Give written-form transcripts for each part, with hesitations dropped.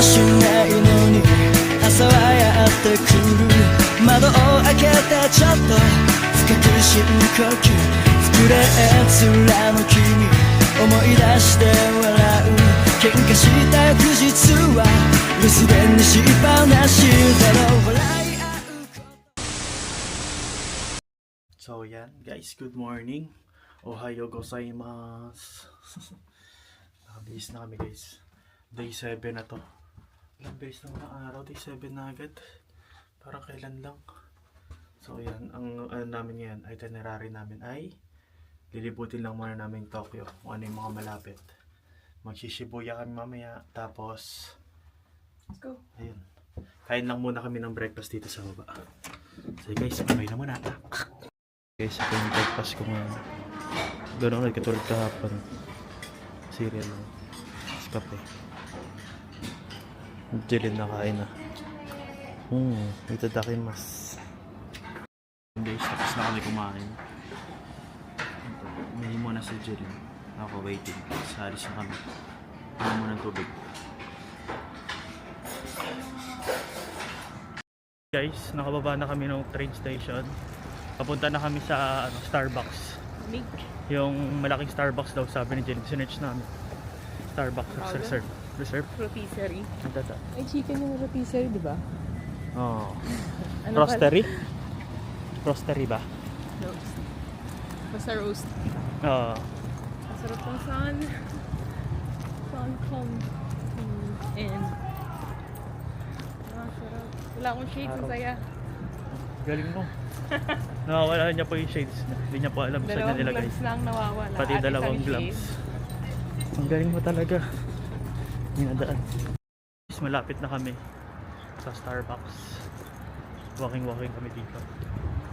しないのに朝はやってくる窓を開けてちょっと深く深呼吸膨れ面の君思い出して笑う喧嘩した翌日は留守電にしっぱなしだろう笑い合うこと So yan guys, good morning. Ohayo gozaimasu. Nakabihis na kami guys. Day 7 na to. Ilang beses na mga araw, day 7 na agad. Parang kailan lang. So yan, ang namin ngayon, itinerary namin ay lilibutin lang muna namin Tokyo. Kung ano yung mga malapit. Magsishibuya kami mamaya. Tapos Let's go. ayun, kain lang muna kami ng breakfast dito sa baba. So guys, babay na muna. Guys, ito yung breakfast ko ngayon. Gano'n ulit katulad kahapon. Cereal lang. Kape. Jilin na kain na. Itadakimasu. Guys, tapos na kami kumain. May muna si Jilin. Ako waiting. Saris na kami. Ano muna ng tubig. Guys, nakababa na kami ng train station. Papunta na kami sa Starbucks. Yung malaking Starbucks daw, sabi ni Jilin. Sinerch namin. Starbucks reserve. Rotisserie. Ang tata. Ay, chicken yung rotisserie, di ba? Oh. Ano Roastery? Roastery ba? Roast. Basta roast. Oo. Masarap ng sun. Sun come. And masarap. Wala akong shades, ang saya. Galing mo. Nawawala niya po yung shades. Hindi niya po alam saan niya Dalawang nilagay. gloves lang nawawala. Pati At dalawang isang gloves. shade. Ang galing mo talaga. Minadaan. Malapit na kami sa Starbucks. Walking kami dito.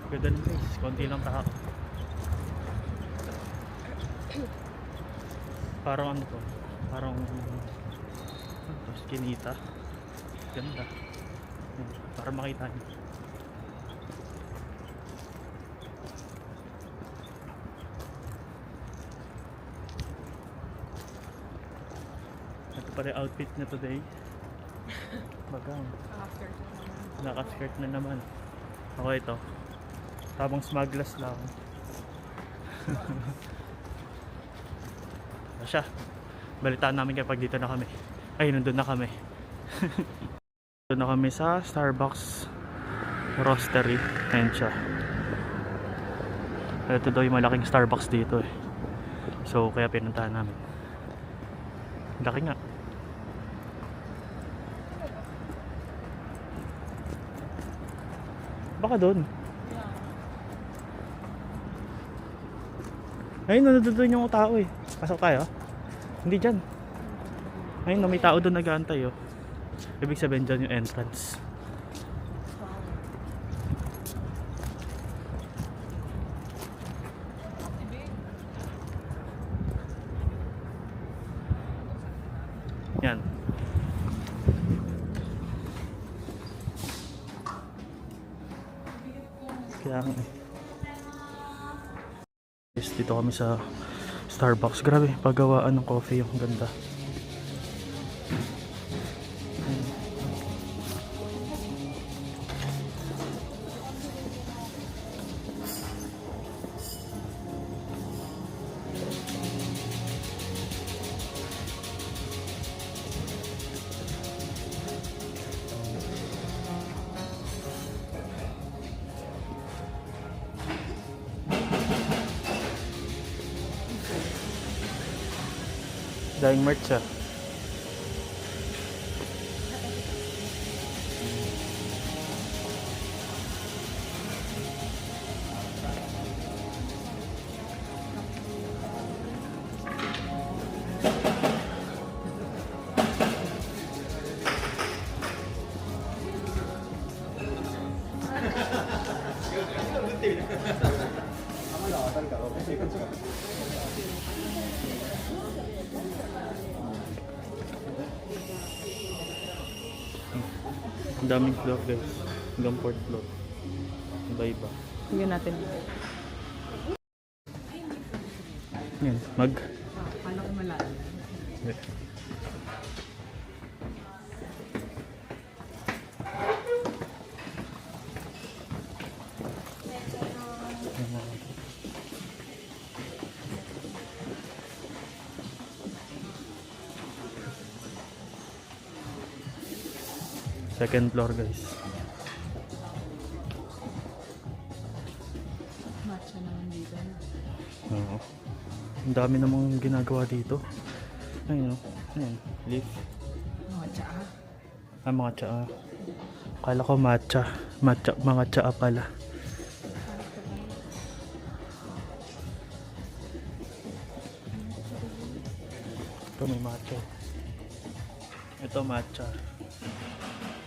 Ganda ng place. Konti lang tao. Parang ano to? Parang skinita. Ganda. Para makita niyo. Ito pala yung outfit na today. Bagang. After. Naka-skirt na naman. Ako ito. Tabang smugglers lang. Siya. Balitaan namin kapag dito na kami. Ay, nandun na kami. Nandun na kami sa Starbucks Roastery. Ayan siya. Ito daw yung malaking Starbucks dito eh. So, kaya pinuntahan namin. Laki nga. Baka doon. Ayun, nandun yung tao eh. Pasok tayo. Hindi dyan. Ayun, may tao doon nag-aantay oh. Ibig sabihin dyan yung entrance. Yan. Kaya yes, dito kami sa Starbucks. Grabe, paggawaan ng coffee yung ganda. Dahing merch ah. Ang daming floor guys. Hanggang 4th floor. Iba-iba. Tingnan natin. Yan. Mag. Kala ko malalim. Second floor guys. Matcha naman dito. Oo. Ang dami namang ginagawa dito. Ayun o. Ayun. Leaf. Mga tsaa. Ah, mga tsaa. Akala ko matcha. Matcha, mga tsaa pala. Ito may matcha. Ito matcha.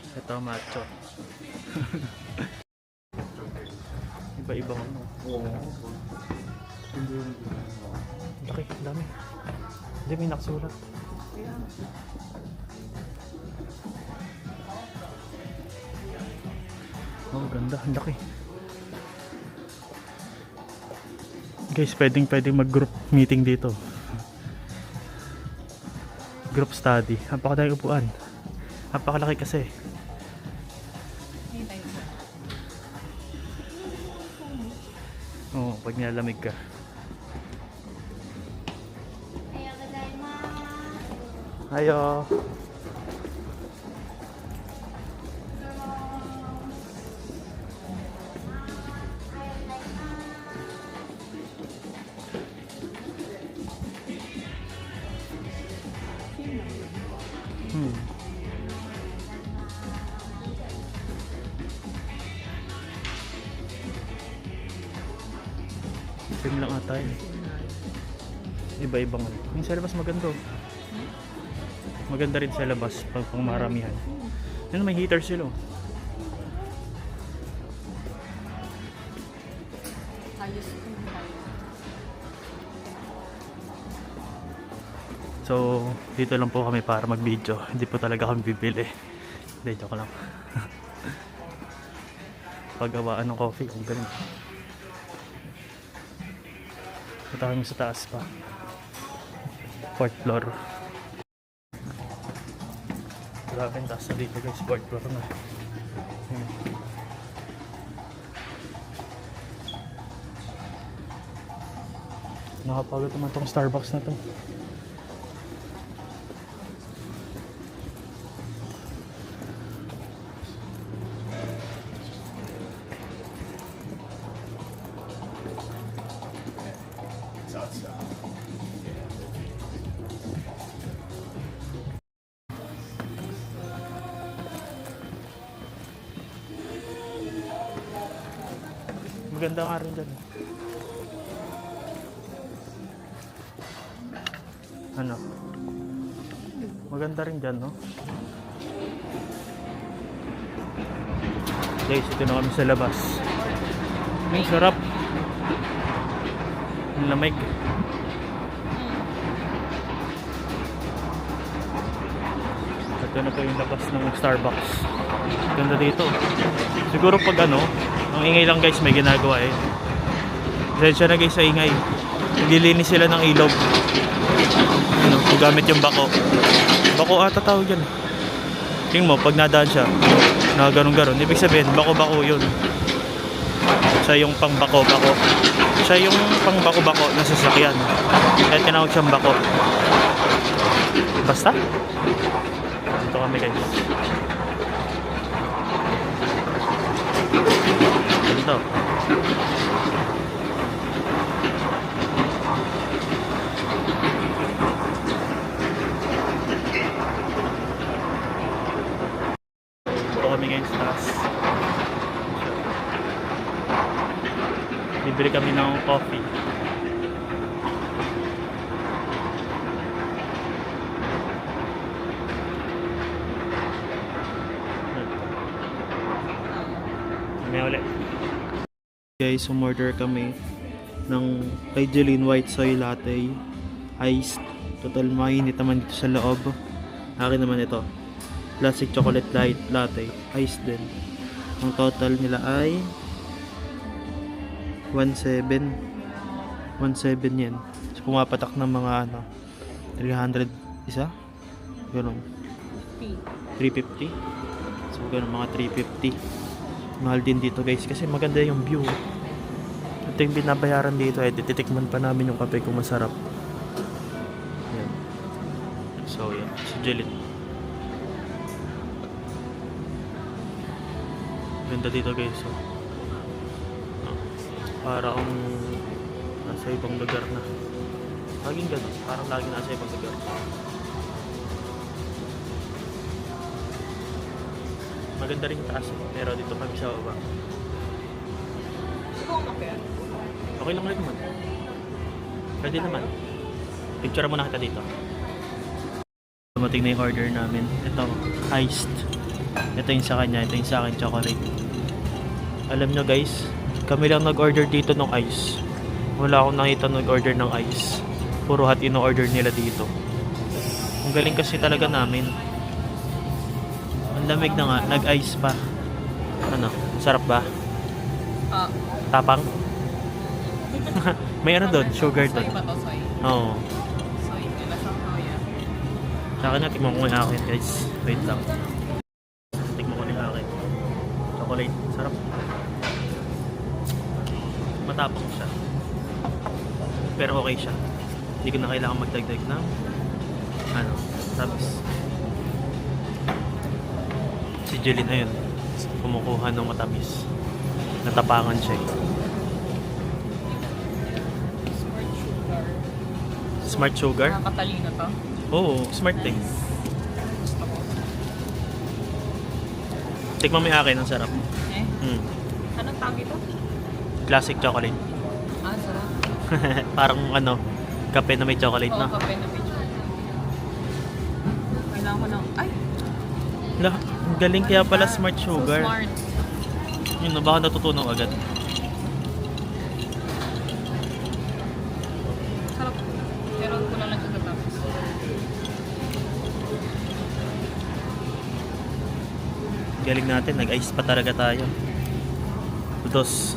Ito matcha. Iba-ibang ano. Laki, dami. Hindi, may nakasulat. Oh, ganda. Ang laki. Guys, pwedeng mag-group meeting dito. Group study. Napakadaming upuan. Napakalaki kasi. Oo, pag nilalamig ka. Ayo. Same lang ata yun. Iba-ibang ano. Yung sa labas maganda. Maganda rin sa labas pag pang maramihan. Yan, may heater sila. Ayos ko. So, dito lang po kami para mag-video. Hindi po talaga kami bibili. Hindi, joke lang. Paggawaan ng coffee, ang galing. Punta kami sa taas pa. 4th floor. Grabe ang taas na dito guys, 4th floor na. Nakapagod naman tong Starbucks na to. Maganda nga rin dyan. Ano? Maganda rin dyan, no? Guys, ito na kami sa labas. Ang sarap. Ang lamig. Ito na po yung labas ng Starbucks. Ganda dito. Siguro pag ano, ang ingay lang guys, may ginagawa eh. Pasensya na guys sa ingay. Naglilinis sila ng ilog. Ano, gamit yung bako. Bako ata tawag yan. Tingnan mo, pag nadaan siya, na ganun-ganon. Ibig sabihin, bako-bako yun. Siya yung pang bako-bako. Siya yung pang bako-bako na sasakyan. Kaya tinawag siyang bako. Basta? Ito kami guys. Ito. Ito kami ngayon sa taas. Bibili kami ng coffee. May ulit. Guys, umorder kami ng kay Jeline White Soy Latte iced. Total mainit naman dito sa loob. Akin naman ito, Classic Chocolate Light Latte iced din. Ang total nila ay 1.7 yen. So pumapatak ng mga ano 300 isa. Ganun. 350. So ganun, mga 350. Mahal din dito guys kasi maganda yung view. Ito yung binabayaran dito eh. Titikman pa namin yung kape kung masarap. Yan. So yan, si Jeline. Ganda dito guys. Oh. Oh. Para kung nasa ibang lugar na. Laging gano'n. Parang lagi nasa ibang lugar. Maganda rin yung taas. Pero dito kami sa baba. Okay lang rin naman. Pwede naman. Picture muna kita dito. Dumating na yung order namin. Ito, iced. Ito yung sa kanya. Ito yung sa akin, chocolate. Alam nyo guys, kami lang nag-order dito ng ice. Wala akong nakita nag-order ng ice. Puro hot in-order nila dito. Ang galing kasi talaga namin. Ang lamig na nga, nag-ice pa. Ano, sarap ba? Tapang? May ano doon, sugar doon. Soy ba to? Soy? Oo. Soy. Kaya siyang soya. Sa akin na, tingnan ko yung akin guys. Wait lang. Tingnan ko yung akin. Chocolate, sarap. Matapang siya. Pero okay siya. Hindi ko na kailangan magdagdag ng ano, tapos si Jeline ayun, kumukuha ng matamis. Natapangan siya eh. Smart sugar. Smart sugar? Nakakatalino to. Oo, smart eh. Gusto ko. Tikman mo yung akin, ang sarap. Mm. Anong tawag ito? Classic chocolate. Sarap. Parang ano, kape na may chocolate Oo, na. kape na medyo. Kailangan ko ng... Ay! Lah, ang galing kaya pala smart sugar. So smart. Yun, no, baka natutunan ko agad. Sarap. Pero ko na lang siya tapos. Galing natin, nag-ice pa talaga tayo. Dos.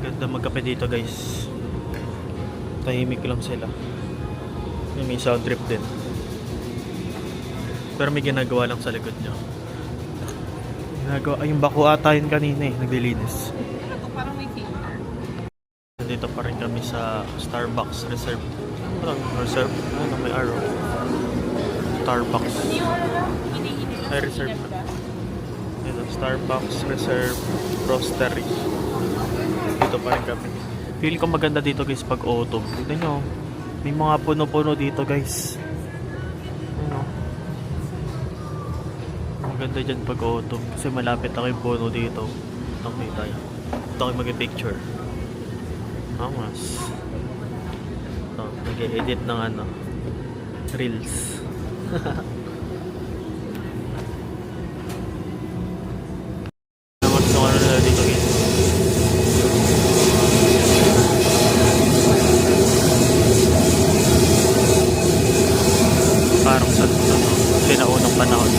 Ganda magkape dito guys. Tahimik lang sila. May sound trip din. Pero may ginagawa lang sa likod niya. Ginagawa, ay yung bako ata yun kanina eh, naglilinis. Ano to? Parang may filter. Nandito pa rin kami sa Starbucks Reserve. Ano? Reserve? Ano? May arrow. Starbucks. Ay, Reserve. Ito, Starbucks Reserve Roastery. Dito pa rin kami. Feel ko maganda dito guys pag autumn. Tignan nyo. May mga puno-puno dito guys. Ano? Maganda dyan pag autumn. Kasi malapit ako yung puno dito. Ito tayo. Ito ako mag-picture. Angas. Ito. Nag-edit ng ano. Reels. Gusto ko na dito guys. Parang sa sinaunang panahon.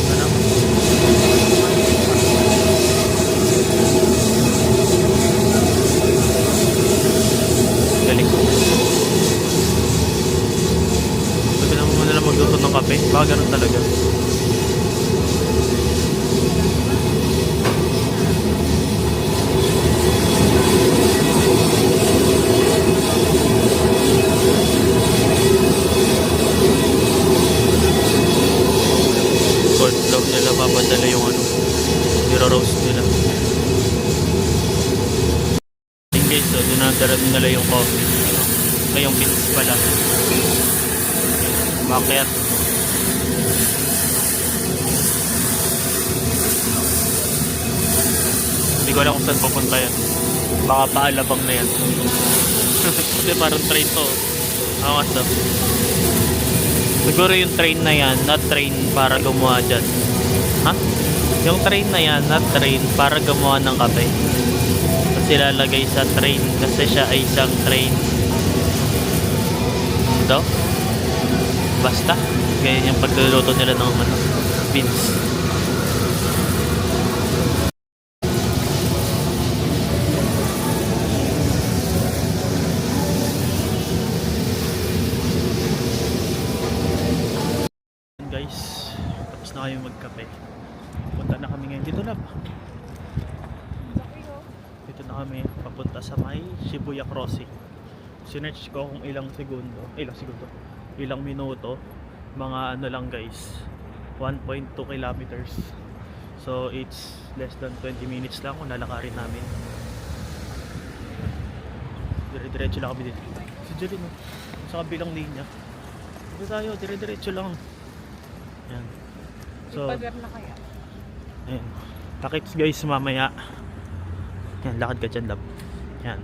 Ano? Galing. Sabi naman mo nila magluto ng kape. Baka ganun talaga. Cold daw nila papadala yung ano, niro-roast nila. In case, so, dinadala nila yung coffee. Ano? Ay, yung beans pala. Bakit? Hindi ko alam kung saan pupunta yan. Baka paalabang na yan. Kasi parang train to. Angas daw. Siguro yung train na yan, not train para gumawa dyan. Ha? Yung train na yan, not train para gumawa ng kape. Kasi lalagay sa train kasi siya ay isang train. daw? Basta. Ganyan yung pagluluto nila ng ano, beans. Guys, tapos na kami magkape. Punta na kami ngayon dito lang. Dito na kami papunta sa may Shibuya Crossing. Sinerch ko kung ilang minuto. Mga ano lang guys, 1.2 kilometers. So it's less than 20 minutes lang kung lalakarin namin. Dire-diretso lang kami dito. Si Jeline, sa kabilang linya. Dito tayo, dire-diretso lang. Yan. So, Pader na kaya? ayan. Takits guys mamaya. Yan, lakad ka dyan, love. Yan.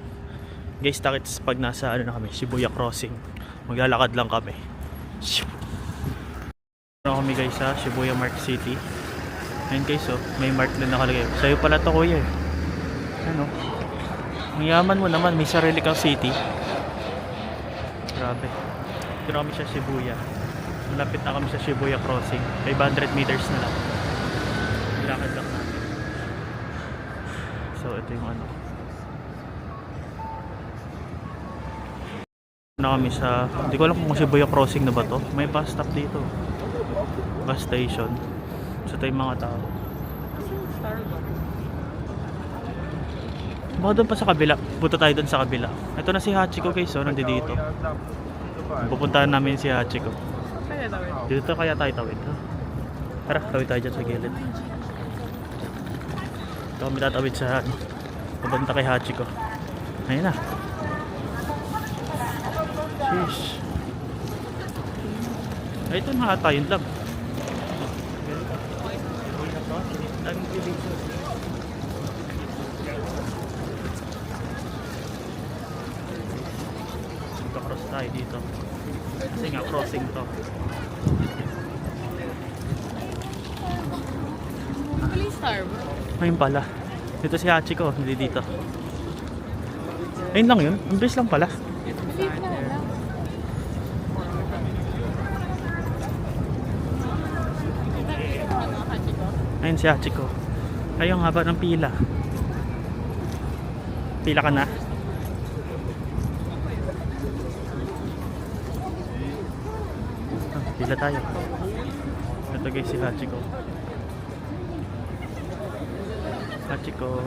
Guys, takits pag nasa ano na kami, Shibuya Crossing. Maglalakad lang kami. Ano kami guys sa Shibuya Mark City. Ayun guys, oh, may mark na nakalagay. Sa'yo pala to kuya eh. Ano? Ang yaman mo naman, may sarili kang city. Grabe. Dito kami sa Shibuya. Malapit na kami sa Shibuya Crossing. 500 meters na lang. Lakad lang natin. So ito yung ano. Na kami sa, hindi ko alam kung Shibuya Crossing na ba to. May bus stop dito. Bus station. So ito yung mga tao. Starbucks. Baka doon pa sa kabila. Punta tayo doon sa kabila. Ito na si Hachiko guys. So nandito dito. Pupuntahan namin si Hachiko. Kaya tawid. Dito kaya tayo tawid. Ha? Tara, tawid tayo dyan sa gilid. Ito kami tatawid sa papunta kay Hachiko. Ayun na. Sheesh. Ay, ito na ata yung lab. Magka-cross tayo dito. Kasi nga crossing to. Please Starbucks. Ayun pala. Dito si Hachiko, hindi dito. Ayun lang yun. Ang bilis lang pala. Safe na lang. Ayun si Hachiko. Ayun, haba ng pila. Pila ka na? Pila tayo. Ito guys si Hachiko. Hachiko.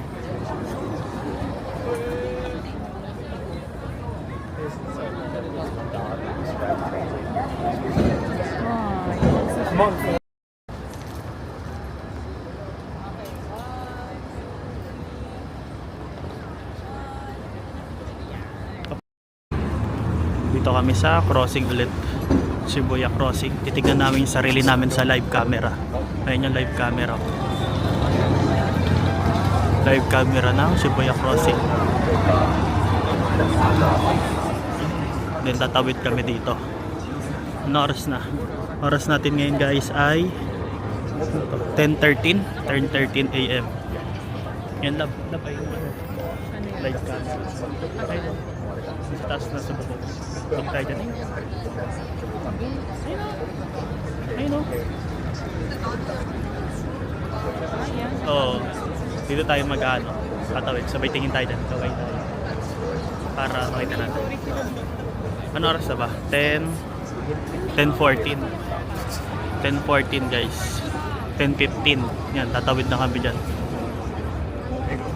Dito kami sa crossing ulit. Shibuya Crossing. Titignan namin yung sarili namin sa live camera. Ayun yung live camera. Live camera ng Shibuya Crossing. Then tatawid kami dito. Ano oras na? Oras natin ngayon guys ay 10:13 AM. Yan lab ay live camera. Ayun. Sa taas na sa bubong. Huwag tayo dyan. Ayun o. Oo. Dito tayo mag-ano. Tatawid. Sabay tingin tayo dyan. Kaway tayo. Para makita natin. Ano oras na ba? 10:14 guys. 10:15. Yan. Tatawid na kami dyan.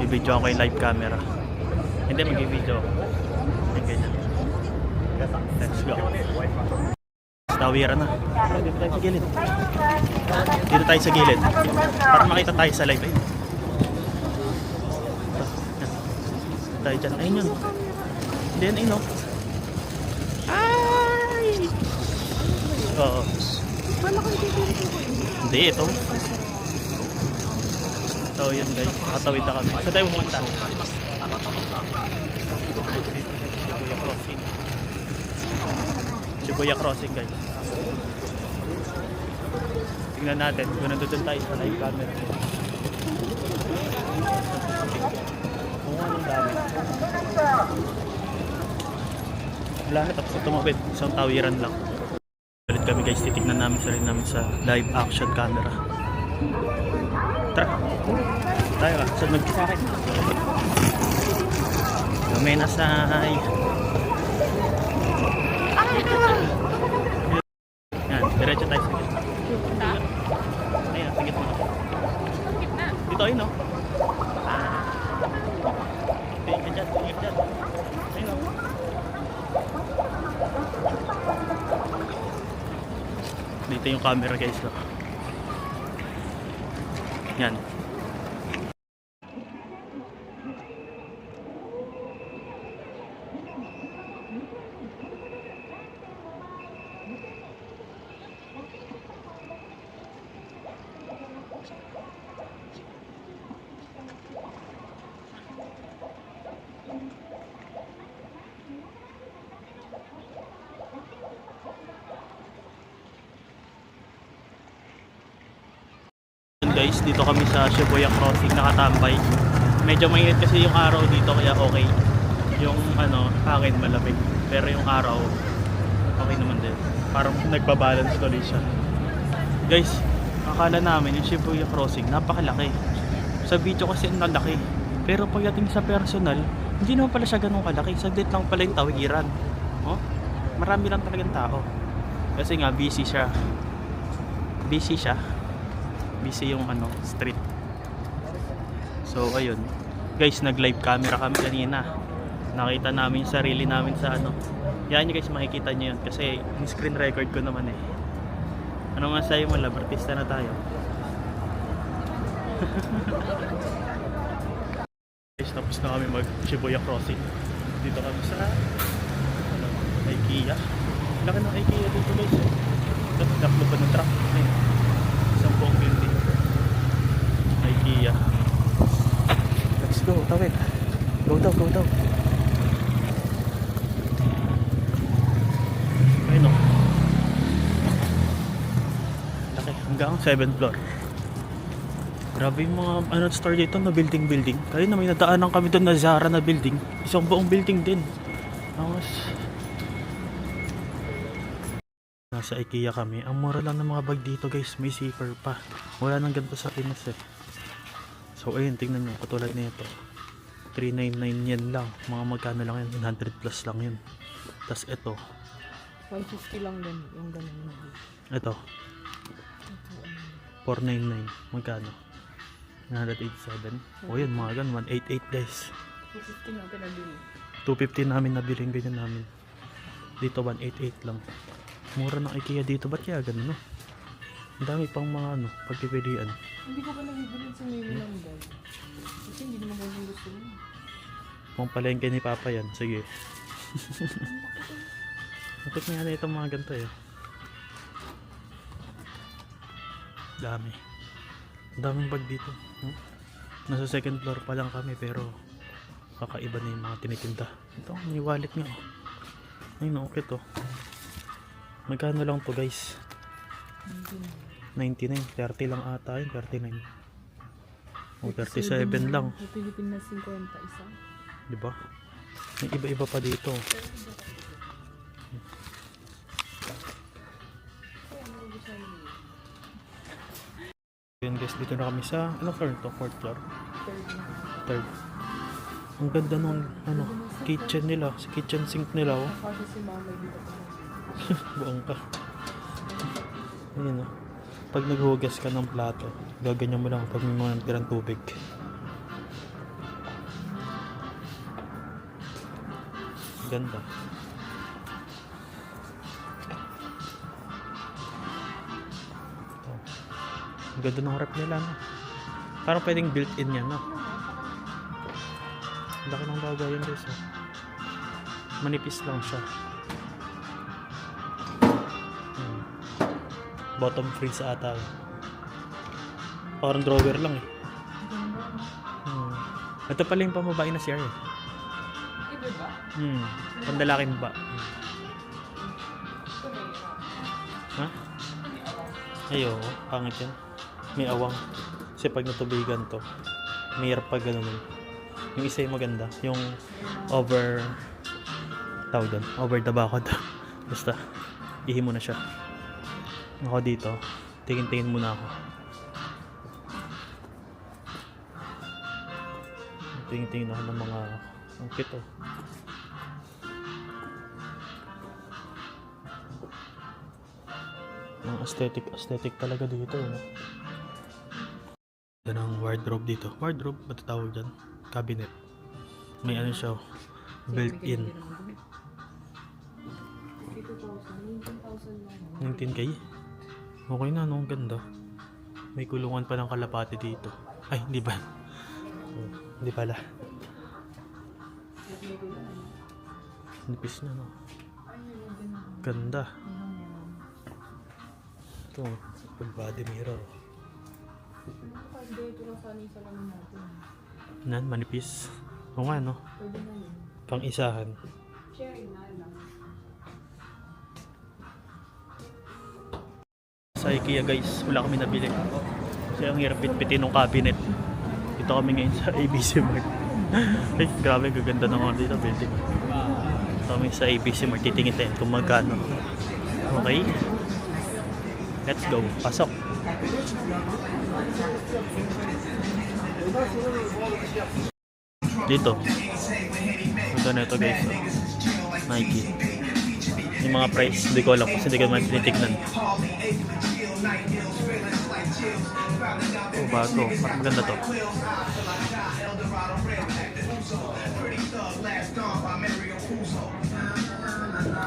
Bibidyo ako yung live camera. Hindi, mag-video ako. Ganyan. Let's go. Tawiran na. Dito tayo sa gilid. Dito tayo sa gilid. Para makita tayo sa live. Ayun. Ito. Yan. Tayo dyan. Ayun yun. Hindi yan, ayun o. Ay! Oo. Hindi, ito. Ito yun guys. Nakatawid na kami. Saan tayo pumunta? Shibuya Crossing. Shibuya Crossing guys. Tingnan natin kung nandun tayo sa live camera. Kung anong dami. Wala na, tapos na tumawid. Isang tawiran lang. Ulit kami guys, titignan namin sarili namin sa live action camera. Tara. Tayo ka, sunod ka sa akin. Kami nasay. Yan, diretso tayo sa gitna. Punta? Ayan, sa gitna. Gitna. Dito ayun no? Tingin ka dyan, tingin ka dyan. Ayun no? Dito yung camera guys no? Yan. Guys, dito kami sa Shibuya Crossing nakatambay. Medyo mainit kasi yung araw dito kaya okay. Yung ano, hangin malamig. Pero yung araw okay naman din. Parang nagbabalance tuloy siya. Guys, akala namin yung Shibuya Crossing napakalaki. Sa video kasi ang lalaki. Pero pagdating sa personal, hindi naman pala siya ganun kalaki. Saglit lang pala yung tawiran. Oh? Marami lang talagang tao. Kasi nga busy siya. Busy yung ano, street. So ayun. Guys, nag-live camera kami kanina. Nakita namin yung sarili namin sa ano. Yan nyo guys, makikita nyo yun. Kasi yung screen record ko naman eh. Ano masayo mo, lab? Artista na tayo. Guys, tapos na kami mag Shibuya Crossing. Dito kami sa ano, IKEA. Laki ng IKEA dito guys eh. Daklo pa ng truck. Ayun. Isang buong building. IKEA. Let's go, tawid. Go daw. Ayun o. Laki, hanggang 7th floor. Grabe yung mga ano store dito na building. Kaya na may nadaanan kami doon na Zara na building. Isang buong building din. Tapos nasa IKEA kami. Ang mura lang ng mga bag dito guys. May zipper pa. Wala nang ganito sa Pinas eh. So ayun, tingnan nyo. Katulad nito. 399 yen lang. Mga magkano lang yan. 100 plus lang yun. Tapos ito. 150 lang din yung ganun. Ito. 499. Magkano? 187. O yun, mga ganun. 188 guys. 250 na pinabili. 250 namin nabili yung ganyan namin. Dito 188 lang. Mura ng IKEA dito. Ba't kaya ganun no? Ang dami pang mga ano, pagpipilian. Hindi ko pa nabibili sa Mimi ng bag. Kasi hindi naman ganun gusto mo. Kung palengke ni Papa yan, sige. Bakit nga na itong mga ganito eh. Dami. Daming bag dito. Nasa second floor pa lang kami pero kakaiba na yung mga tinitinda. Ito, may wallet nga oh. Ayun, okay to. Magkano lang to guys? 99, 30 lang ata yun, 39. O 37 lang. Sa Pilipinas 50 isa. Diba? May iba-iba pa dito. Yun guys, dito na kami sa anong floor to? 4th floor? Third. Ang ganda nung ano, kitchen nila, sa kitchen sink nila oh. Kasi si mama dito pa. Buong ka. Ayun oh. Pag naghugas ka ng plato, gaganyan mo lang pag may mga natirang tubig. Ganda. Ito. Ang ganda ng rep nila no? Parang pwedeng built-in yan no? Laki ng bagay yun guys oh. Manipis lang siya. Bottom freeze ata yun. Parang drawer lang eh. Ito pala yung pamabae na CR eh. Iba ba? Pandalaking ba? Ha? Ayo, pangit yan. May awang. Kasi pag natubigan to, may hirap pag ganun. Yung isa yung maganda. Yung over tawag doon, over the bakod. Basta, ihi mo na siya. Ako dito, tingin-tingin muna ako. Tingin-tingin ako ng mga ang cute oh. Ang aesthetic talaga dito no? Yan ang wardrobe dito. Wardrobe, ba't tawag dyan? Cabinet. May ano siya, built-in. 19K? Okay na, no? Ang ganda. May kulungan pa ng kalapati dito. Ay, hindi ba? Hindi pala. Nipis na, no? Ganda. Ito, full body mirror. Ito lang sana yung salamin natin. Nan, manipis. O nga, no? Pwede na yun. Pang isahan. Sharing na lang. Sa IKEA guys, wala kami nabili. Kasi ang hirap pitpitin ng cabinet. Dito kami ngayon sa ABC Mart. Ay, grabe, gaganda ng mga dito building. Dito kami sa ABC Mart, titingin tayo kung magkano. Okay? Let's go, pasok. Dito. Ito na ito guys. Nike. Yung mga price, hindi ko alam kasi hindi ko naman tinitignan. Oh, bago. Parang maganda to.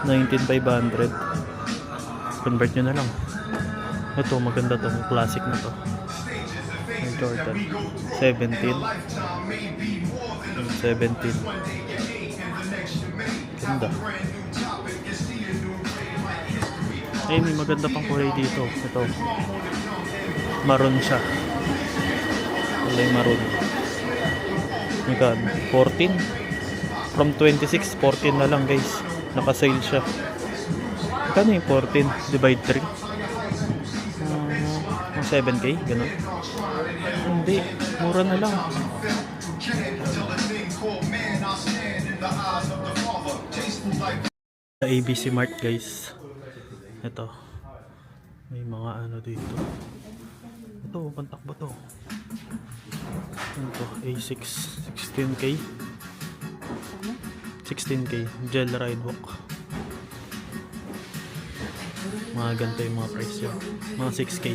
$19,500. Convert nyo na lang. Ito, maganda to. Classic na to. Ang Jordan. 17. 17. Ganda. Eh, may maganda pang kulay dito. Ito. Maroon siya. Kulay maroon. Magkano? 14. From 26, 14 na lang guys. Naka-sale siya. Magkano yung 14? Divide 3? 7K? Ganun? Hindi. Mura na lang. Sa ABC Mart guys. Ito. May mga ano dito. Ito, pantak ba to? Ito, A6. 16K. 16K. Gel ride walk. Mga ganito yung mga price yun. Mga 6K.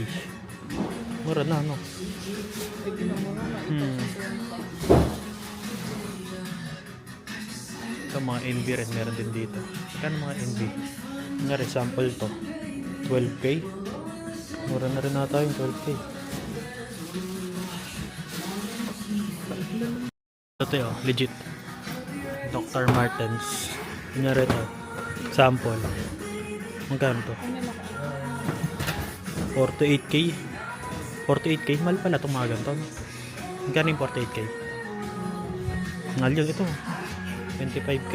Mura na, no? Ito, mga NB rin. Meron din dito. Kano mga NB? Nga rin, sample to. 12K. Mura na rin nata yung 12K. Ito yun, legit. Dr. Martens. Nga rin to. Sample. Magkano to? 48K. 48K? Mahal pala itong mga ganito. Magkano yung 48K? Mahal yun ito. 25K.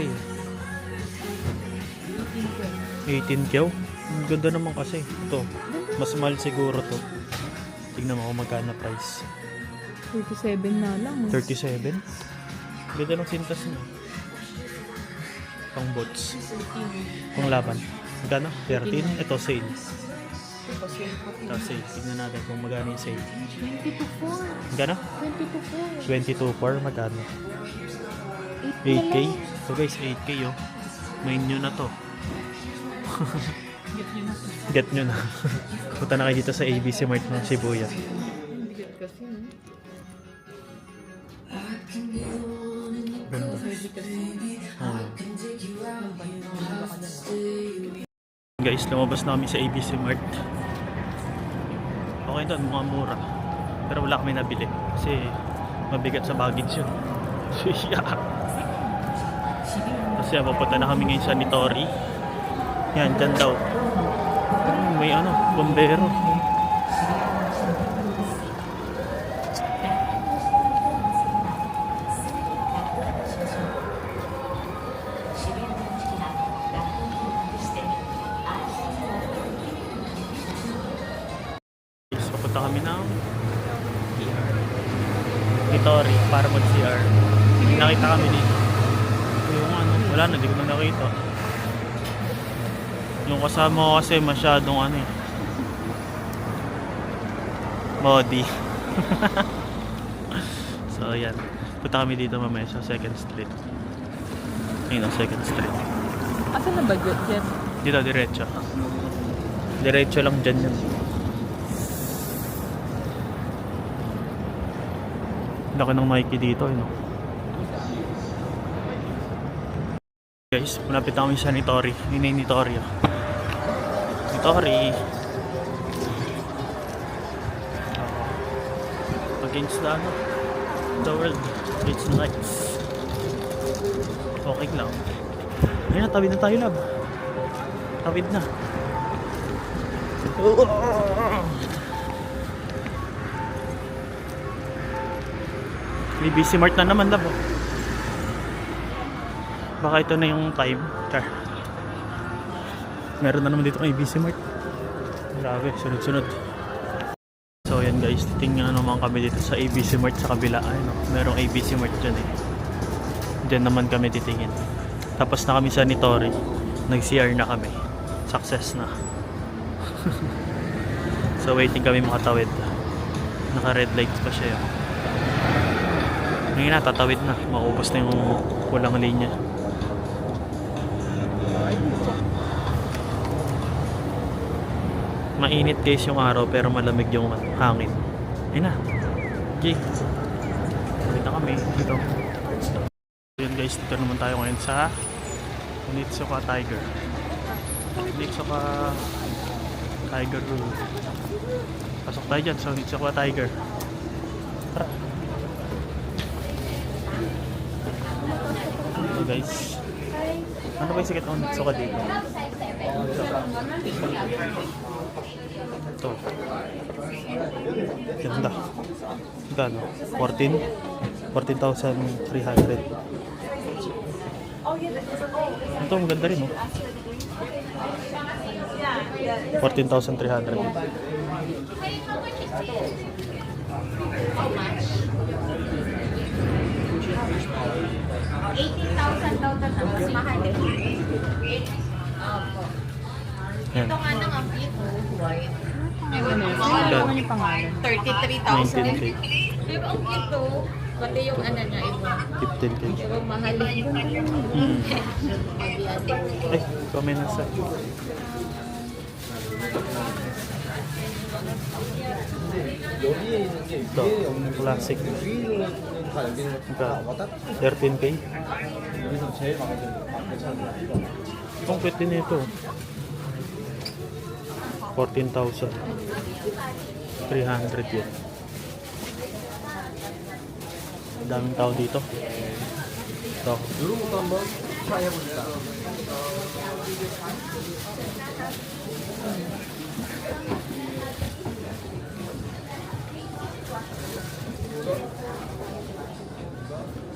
18K. Ang ganda naman kasi. Ito. Mas mahal siguro to. Tignan mo kung magkano price. 37 na lang. 37? Ganda ng sintas niya. Pang bots. Pang laban. Magkano? 13? Ito sale. Ito sale. Tignan natin kung magkano yung sale. 22.4. Magkano? 22.4. 22.4. Magkano? 8K? So guys, 8K oh. Main nyo na to. Get nyo na. Punta na kayo dito sa ABC Mart ng Shibuya. Bigat kasi, no? Ganda. Pwede kasi. Guys, lumabas na kami sa ABC Mart. Okay doon, mukhang mura. Pero wala kami nabili. Kasi mabigat sa baggage yun. Kasi papunta na kami ngayon sa Nitori. Yan, dyan daw. May ano, bombero. Papunta kami ng Nitori para mag-CR. Nakita kami dito. Yung ano, Wala na, hindi ko na nakita. Yung kasama ko kasi masyadong ano eh. Body. So yan. Punta kami dito mamaya sa 2nd Street. Ayun ang 2nd Street. Asan na ba dyan? Dito, diretso. Diretso lang dyan yun. Laki ng Nike dito, yun. Guys, malapit na kami sa Nitori. Yun yung Nitori. Nitori. Against the world. It's nice. Okay lang. Ayun na, tawid na tayo, lab. Tawid na. May busy mart na naman, lab. Baka ito na yung time. Char. Meron na naman dito kay busy mart. Grabe, sunod-sunod. So yan guys, titingnan naman kami dito sa ABC Mart sa kabila. Ayun, merong ABC Mart dyan eh. Diyan naman kami titingin. Tapos na kami sa Nitori. Nag-CR na kami. Success na. So waiting kami makatawid. Naka-red lights pa siya. Ngayon na, tatawid na. Maubos na yung walang linya. Mainit guys yung araw pero malamig yung hangin. Ayun na. Okay. Ulit na kami dito. Yun guys, dito naman tayo ngayon sa Onitsuka Tiger. Onitsuka Tiger Room. Pasok tayo dyan sa Onitsuka Tiger. Tara. So guys, ano ba yung sikat ng Onitsuka dito? Ito. Ganda. Gano? 14,300. Ito, maganda rin, oh. 14,300. $80,000 daw na mas mahal eh. Opo. Yan. Ito nga nang ang cute, white. Ano yung pangalan? 33,000. 19K. Pero ang cute to, pati yung ano niya, iba. 15K. Pero mahal yun. Ay, comment na sa. Ito, classic. 13K. Itong pwede nito. 14,300 yun. Daming tao dito. Ito.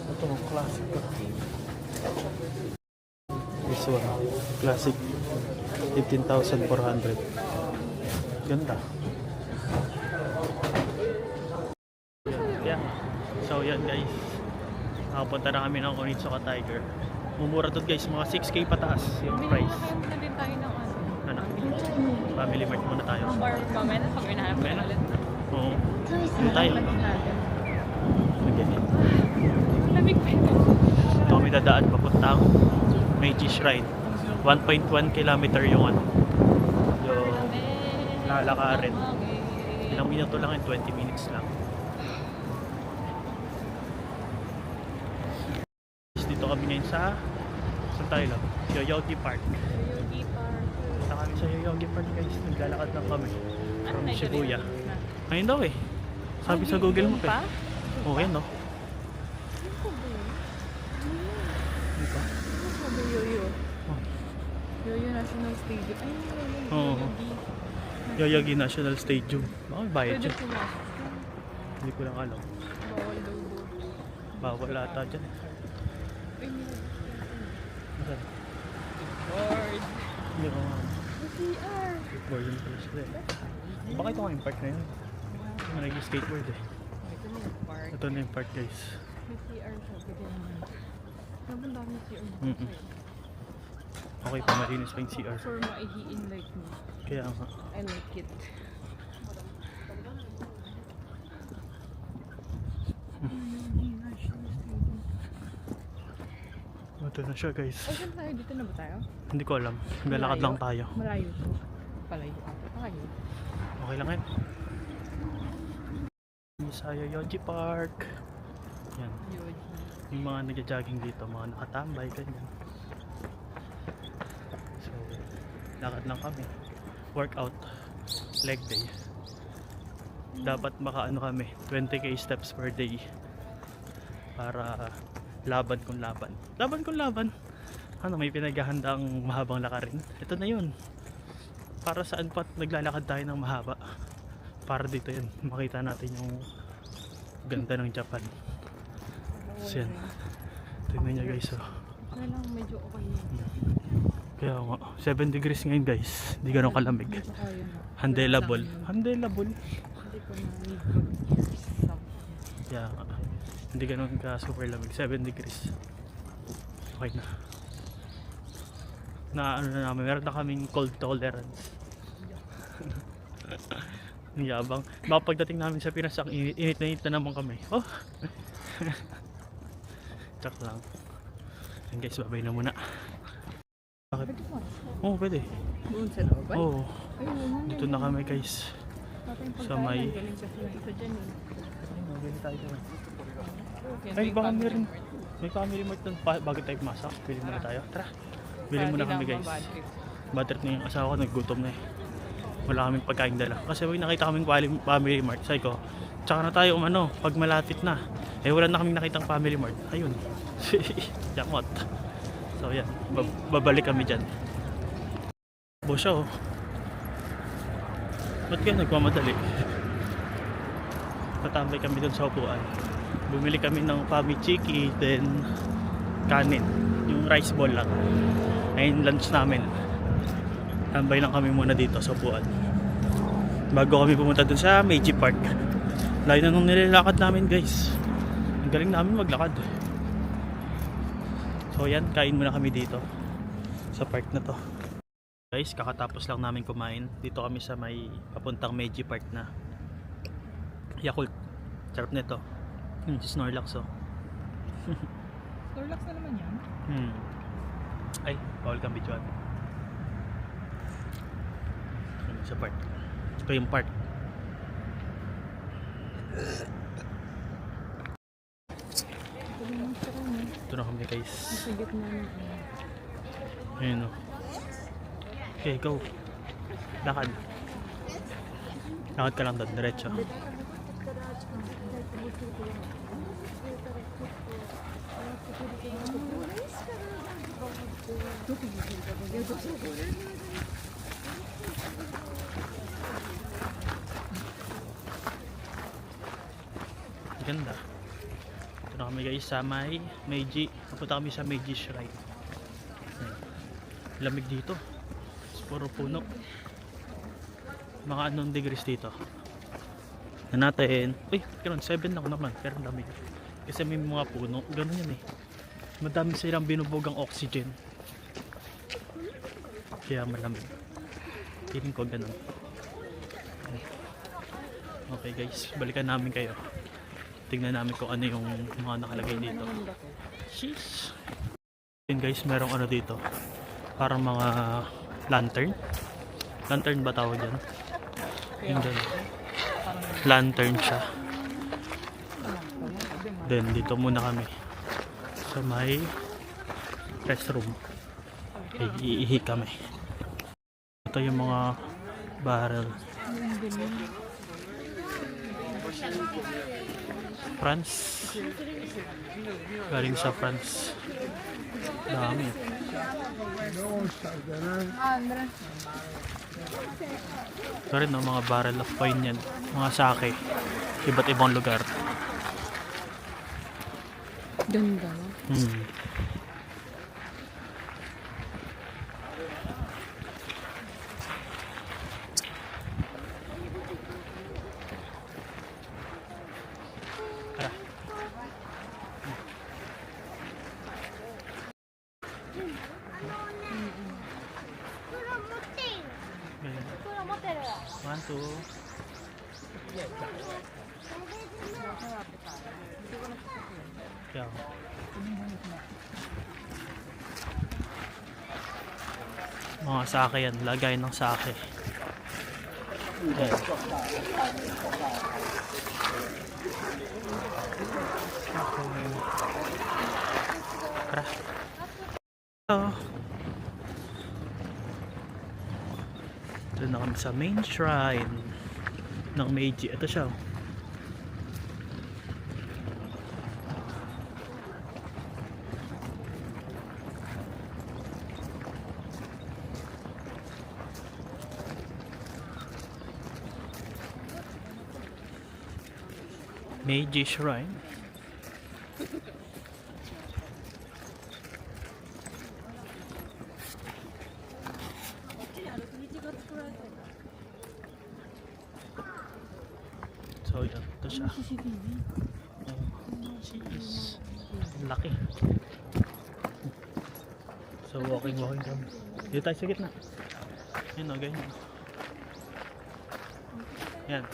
Ito, classic pa. This one, classic. 15,400. Ganda. Yeah. So yan guys. Nakapunta na kami ng Onitsuka Tiger. Mumura to guys, mga 6K pataas yung price. Nakakita din tayo ng ano. Ano? Family Mart muna tayo. Or comment pag may nahanap tayo ulit. Oo. Ano tayo? Ganyan. Lamig pa yun. Ito kami dadaan papuntang Meiji Shrine. 1.1 kilometer yung ano. Yung lalakarin. Ilang minuto lang yun, 20 minutes lang. Dito kami ngayon sa saan tayo lang? Yoyogi Park. Yoyogi Park. Punta kami sa Yoyogi Park guys. Naglalakad lang kami from na Shibuya. ito? Ayun daw eh. Sabi sa Google Map pa? eh. Oo, yan no. Di ba? Sabi Yoyo. Oh. Yoyo National Stadium. Ay, Oo. Yoyogi. Yoyogi National Stadium. Baka may bayad Pwede dyan. pumasok. Hindi ko lang alam. Bawal daw doon. Bawal ata dyan. Ay, hindi. Saan? Board. Hindi ko nga. CR. Board yung pala sila eh. Baka ito nga yung park na yun. May nag-skateboard eh. Ito na yung park. Ito na yung park guys. May CR siya. Pwede naman. Sabi ang dami CR. Okay pa, malinis pa yung CR. For maihiin like me. Kaya nga. I like it. Ito na siya guys. Oh, saan tayo? Dito na ba tayo? Hindi ko alam. Lalakad lang tayo. Malayo to. Palayo ata tayo. Okay lang yan. Sa Yoyogi Park. Yan. Yoji. Yung mga nagja-jogging dito, mga nakatambay, ganyan. So, lakad lang kami. Workout. Leg day. Dapat makaano kami, 20k steps per day. Para laban kung laban. Laban kung laban. Ano, may pinaghahandang mahabang lakarin. Ito na yun. Para saan pa naglalakad tayo ng mahaba. Para dito yun, makita natin yung ganda ng Japan. So yan. Tingnan nyo guys, oh. Kaya lang medyo okay yun. Kaya nga, 7 degrees ngayon guys. Hindi ganun kalamig. Medyo kaya na. Handleable. Handleable. Hindi ko na need mag-stop. Kaya nga, hindi ganun ka super lamig. 7 degrees. Okay na. Na ano na namin, meron na kaming cold tolerance. Ang yabang. Baka pagdating namin sa Pinas, ang init na naman kami. Oh! Tsak lang. Yan guys, babay na muna. Bakit? Pwede mo. Oo, pwede. Doon sa loob ba? Oo. Ayun, Dito na kami guys. Sa may... Galing kasi yung isa dyan eh. Bili tayo doon. Okay, Ay, baka meron. May family mart doon bago tayo pumasok. Bili muna tayo. Tara. Bili muna kami guys. Bad trip na yung asawa ko, naggutom na eh. Wala kaming pagkain dala. Kasi may nakita kaming family mart. Sabi ko, tsaka na tayo pag malapit na. Eh wala na kaming nakitang family mart. Ayun. Jackpot. So yan, babalik kami dyan. Bo siya oh. Ba't kaya nagmamadali? Patambay kami dun sa upuan. Bumili kami ng pamichiki, then kanin. Yung rice ball lang. Ayun lunch namin. Tambay lang kami muna dito sa upuan. Bago kami pumunta dun sa Meiji Park. Layo na nung nilalakad namin guys. Ang galing namin maglakad. So yan, kain muna kami dito sa park na to. Guys, kakatapos lang namin kumain. Dito kami sa may papuntang Meiji Park na. Yakult. Sarap nito. Snorlax oh. Snorlax na naman yan. Ay, bawal kang bidyoan. Sa park. Ito yung park. Ito na kami guys. Nasa gitna na. Ayun o. Okay, go. Lakad. Lakad ka lang doon, diretso. Ganda. Ito na kami guys sa may Meiji. Papunta kami sa Meiji Shrine. Ayan. Lamig dito. Puro puno. Mga anong degrees dito. Na natin. Uy, ganun, 7 lang naman. Pero lamig. Kasi may mga puno. Ganun yan eh. Madami silang binubugang oxygen. Kaya malamig. Feeling ko ganun. Okay guys, balikan namin kayo. Tingnan namin kung ano yung mga nakalagay dito. Sheesh. Yun guys, merong ano dito. Parang mga lantern. Lantern ba tawag dyan? Yung dyan. Lantern siya. Then dito muna kami sa may restroom. Okay, iihi kami. Ito yung mga barrel. France. Galing sa France. Dami. Ito rin no, mga barrel of wine yan. Mga sake. Iba't ibang lugar. Ganda. Tara. Ganyan. 1, 2. Kaya. Mga sake yan. Lagay ng sake. Ayan. Tara. Hello. Ito na kami sa main shrine ng Meiji. Ito siya. Meiji Shrine. So yan, ito siya. Jeez. Laki. So walking kami. Dito tayo sa gitna. Yan o, ganyan. Yan.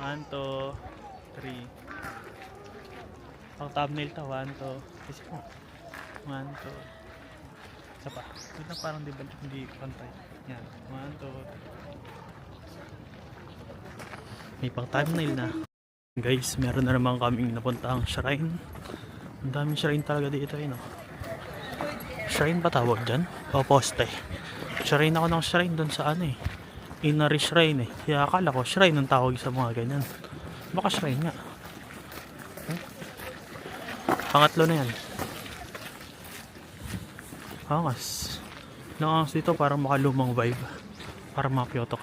1, 2, 3. Ang thumbnail to, 1, 2. Isip mo. 1, 2. Isa pa. Wait lang, parang hindi pantay. Yan. 1, 2. May pang thumbnail na. Guys, meron na naman kaming napuntahang shrine. Ang daming shrine talaga dito, no? Shrine ba tawag dyan? O poste. Shrine ako ng shrine doon sa ano eh. Inari shrine eh. Kaya akala ko shrine ang tawag sa mga ganyan. Baka shrine nga. Pangatlo na yan. Angas. Angas dito parang makalumang vibe. Parang mga Kyoto.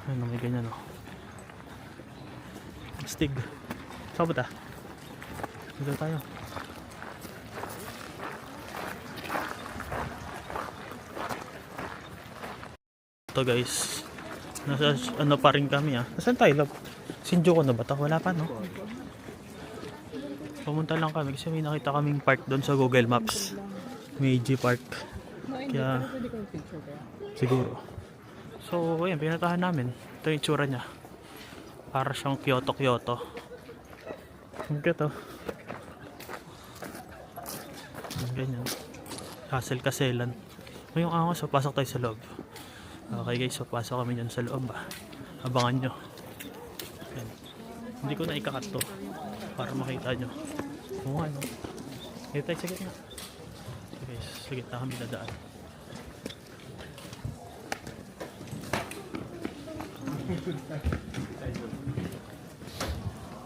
Ano may ganyan o. Stig. Saan ba ta? Dito tayo. Ito guys, nasa ano pa rin kami Nasaan tayo? Shinjuku na ba ito? Wala pa no? Pumunta lang kami kasi may nakita kaming park doon sa Google Maps. Meiji Park. Kaya siguro. So ayan, pinatahan namin. Ito yung itsura niya. Para siyang Kyoto. Ang cute ganyan. Kaselan. May yung angas, pasok tayo sa loob. Okay guys, so pasok kami dyan sa loob Abangan nyo. Ayan. Hindi ko na ikakat to para makita nyo. Oo nga no. Dito tayo sa gitna. So guys, sa gitna kami dadaan.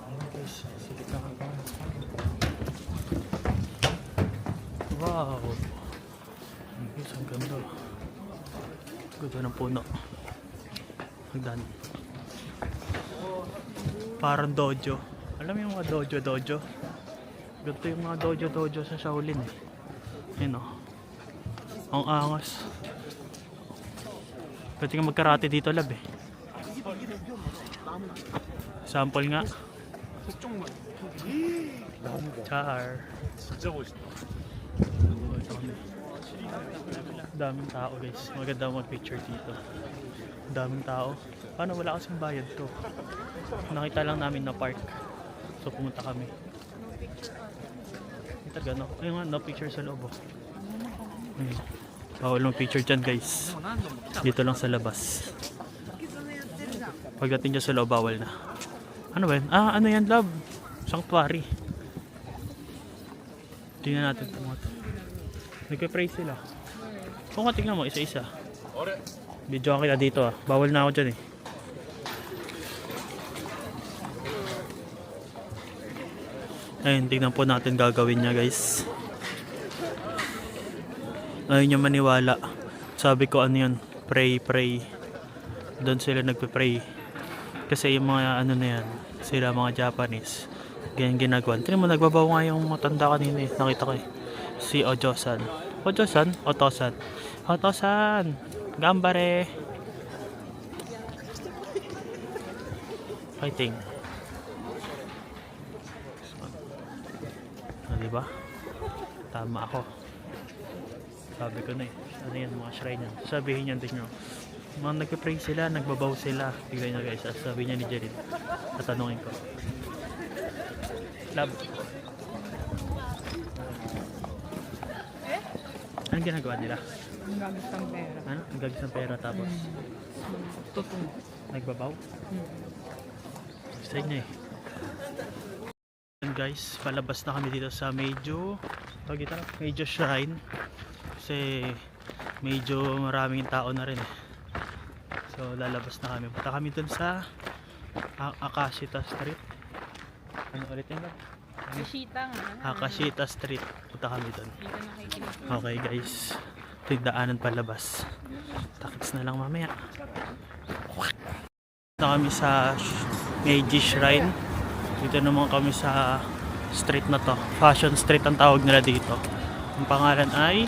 Ayan guys, sa gitna kami. Wow. Guys, ang ganda. Ganda ng puno. Hagdan. Parang dojo. Alam mo yung mga dojo? Ganito yung mga dojo sa Shaolin eh. Ayun o. Ang angas. Pwede nga magkarate dito lab eh. Sample nga. Char. Daming tao guys. Maganda mag-picture dito. Daming tao. Paano wala kasing bayad to? Nakita lang namin na park. So pumunta kami. Ito no? Ayun nga, no picture sa loob Ayun. Bawal ng picture dyan guys. Dito lang sa labas. Pagdating dyan sa loob, bawal na. Ano ba yun? Ano yan love? Sanctuary. Tingnan natin ito mga ito. Nagpe-pray sila. Kung tingnan mo, isa-isa. Video kita dito Bawal na ako dyan eh. Ayun, tingnan po natin gagawin niya guys. Ayun yung maniwala. Sabi ko ano yun, pray. Doon sila nagpe-pray. Kasi yung mga ano na yan, sila mga Japanese. Ganyan ginagawa. Tingnan mo, nagbabaw nga yung matanda kanina eh. Nakita ko eh. Si Ojo-san. Oto-san. Gambare. Fighting. di ba? Tama ako. Sabi ko na eh. Ano yan, mga shrine yan. Sabihin yan din nyo. Mga nagpe-pray sila, nagbabaw sila. Tignan nyo guys, sabi niya ni Jerin. Tatanungin ko. Love. Anong ginagawa nila? Ang gamit ng pera. Ano? Ang gagis ng pera tapos Totoo. nagbabaw? Gusto niya eh. Ayan guys, palabas na kami dito sa medyo shrine. Kasi medyo maraming tao na rin eh. So lalabas na kami. Punta kami dun sa Akashita Street. Ano ulit yun ba? Kashita nga. Akashita Street. Punta kami dun. Dito nakikinig. Okay guys, ito yung daanan palabas. Takits na lang mamaya. Dito kami sa Meiji Shrine. Dito naman kami sa street na to. Fashion Street ang tawag nila dito. Ang pangalan ay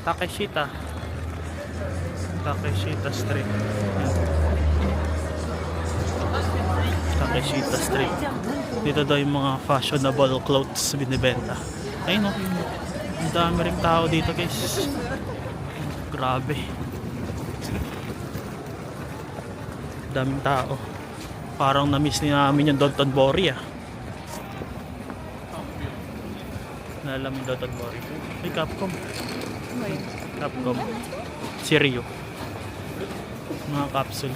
Takeshita Street. Yan. Takeshita Street. Dito daw yung mga fashionable clothes binibenta. Ayun o. Ang dami ring tao dito guys. Grabe. Daming tao. Parang na-miss ni namin yung Downton Bori ah. Naalam yung Downton Bori. Ay, Capcom. Capcom. Si Ryo. Mga capsule.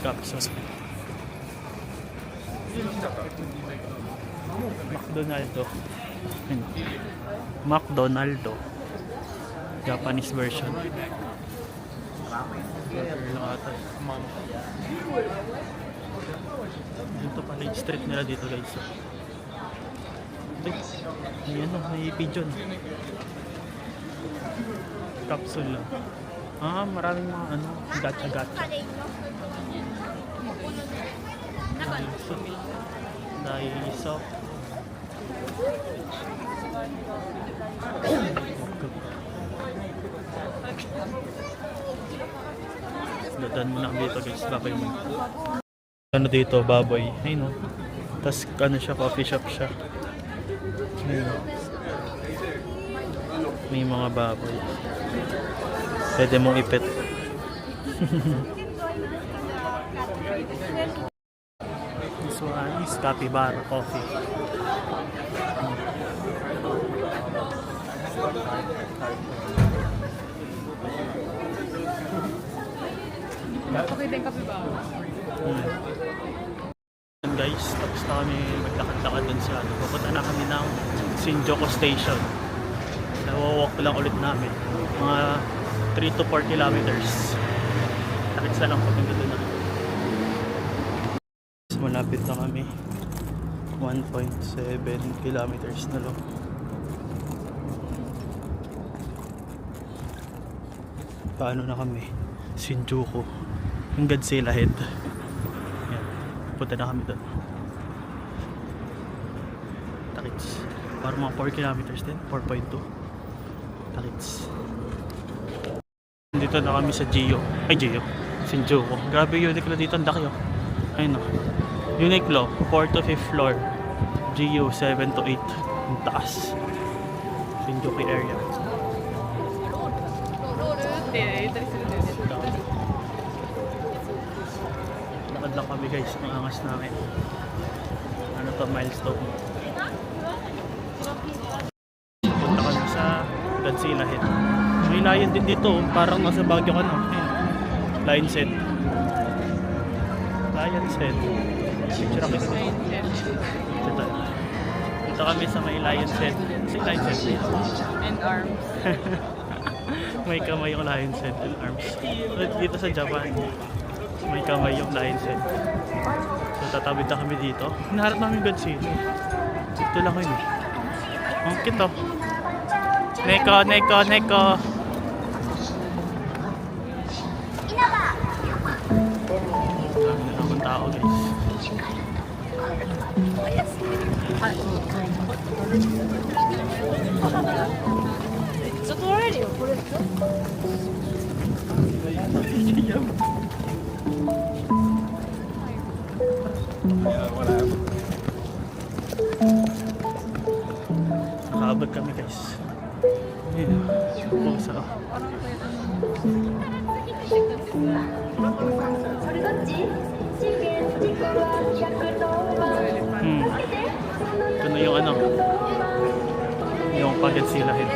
McDonaldo. Ayun. McDonaldo. Japanese version. Dito pala yung street nila dito guys. Ayan o, may pigeon. Capsule lang. Maraming mga ano, gacha. Daiso. Dadaan mo na dito guys, babay mo. Ano dito, baboy. Ayun o. Tapos ano siya, coffee shop siya. Ayun o. May mga baboy. Pwede mong ipet. This one is Capybara Coffee. Okay din kape ba? Guys, tapos na kami maglakad-lakad dun sa ano. Pupunta na kami ng Shinjuku Station. Nawawalk lang ulit namin. Mga 3 to 4 kilometers. Takits na lang pag nandun na. Malapit na kami. 1.7 kilometers na lang. Paano na kami? Shinjuku. Yung Godzilla head. Yan. Punta na kami doon. Takits. Parang mga 4 kilometers din. 4.2. Takits. Dito na kami sa Shinjuku. Grabe yung Uniqlo dito. Ang laki oh. Ayun oh. Uniqlo. 4 to 5th floor. GU 7 to 8. Ang taas. Shinjuku area. Lakad lang kami guys. Ang angas namin. Ano to, milestone. Punta kami sa Godzilla head. May lion din dito. Parang nasa Baguio ka no. Lion's head. Lion's head. Picture ako ito. Dito kami sa may lion's head. Kasi lion's head. And arms. May kamay yung lion's head and arms. Dito sa Japan, may kamay yung lion's head. So tatawid na kami dito. Hinaharap namin Godzilla. Dito lang yun eh. Ang cute oh. Neko. Dami na akong tao guys. guys. Ayun. Pusa. Ito na yung ano. Yung Pagod-Sila Head.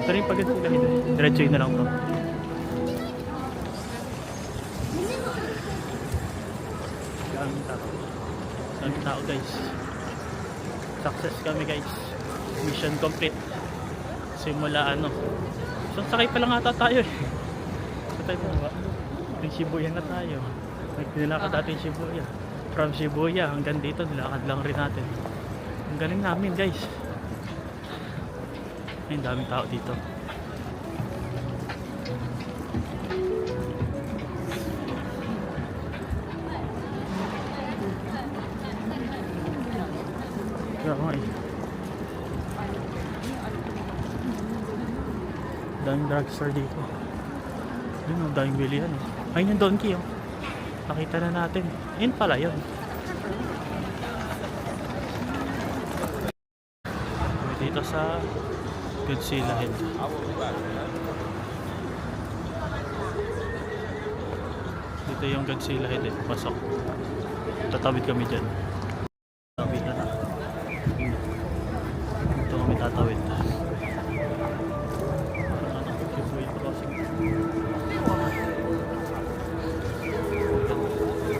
Ito rin yung Pagod-Sila Head. Diretso yun na lang to. Daming tao. Daming tao guys. Success kami guys. Mission complete. Simula ano. So sakay pa lang ata tayo eh. Sakay pa ba? May Shibuya na tayo. May nilakad natin Shibuya. From Shibuya hanggang dito nilakad lang rin natin. Ang galing namin guys. Ay, daming tao dito. Kaya nga eh. Daming drugstore dito. Yun, ang daming bilihan eh. Ayun yung donkey oh. Nakita na natin. Ayun pala yun. Dito sa Godzilla Head. Dito yung Godzilla Head eh. Pasok. Tatawid kami dyan. Tatawid na. Dito kami tatawid. Shibuya Crossing.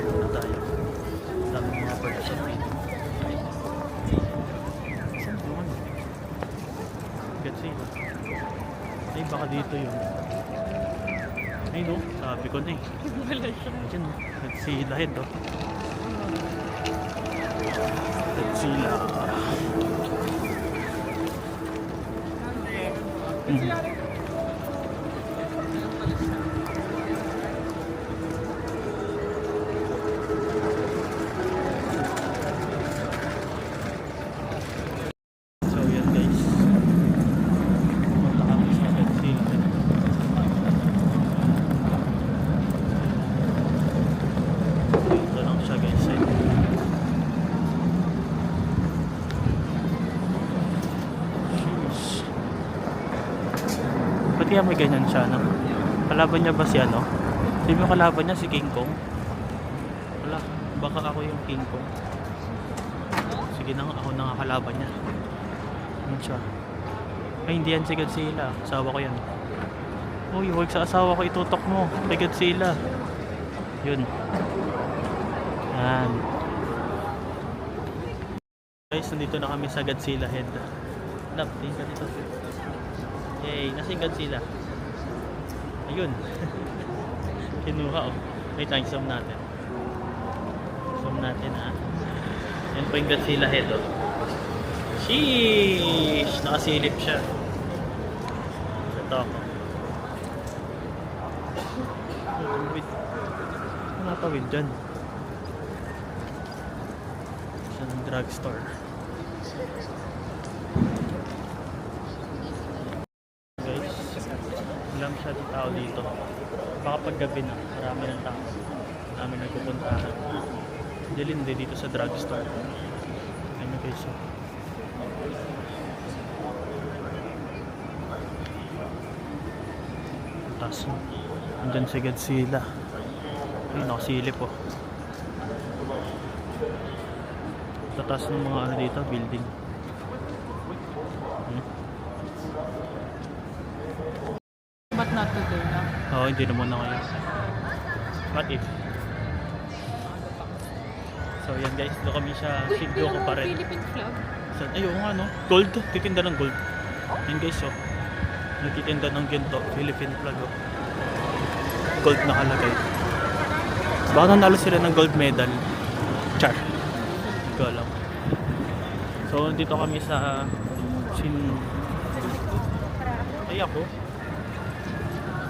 Dito tayo. Dami mga person dito. Saan doon? Godzilla. Ay baka dito yun. Ay no, sabi ko na eh. Diyan no, Godzilla Head oh. Godzilla. So yan guys. Pumunta kami sa Godzilla Head. Ito lang siya guys eh. Ba't kaya may ganyan siya no? Kalaban niya ba si ano? Hindi mo kalaban niya si King Kong? Wala, baka ako yung King Kong. Sige na nga, ako na nga kalaban niya. Ano siya? Ay hindi yan si Godzilla, asawa ko yan. Uy, huwag sa asawa ko itutok mo kay Godzilla. Yun. Yan. Guys, nandito na kami sa Godzilla Head. Lap, tingin ka dito. Yay, nasa yung Godzilla. Ayun. Kinuha oh. Wait lang, zoom natin. Zoom natin ha. Yan po yung Godzilla Head oh. Sheesh! Nakasilip siya. Ito ako. Tumawid. Natawid dyan. Sa drugstore. Guys, ilang siya ng tao dito. Baka paggabi na, marami ng tao. Marami nagpupuntahan. Dilindi dito sa drugstore. Ano guys oh. Taas mo. Andyan si Godzilla. Ay, nakasilip oh. Sa taas ng mga ano dito, building. But not today na. Oo, hindi naman na ngayon. What if? So yan guys, doon kami sa Shinjuku pa rin. Philippine flag. Ayun nga no, gold, titinda ng gold. Yan guys oh, nagtitinda ng ginto, Philippine flag oh. Gold nakalagay. Baka nanalo sila ng gold medal. Char. Hindi ko alam. So dito kami sa Ay ako.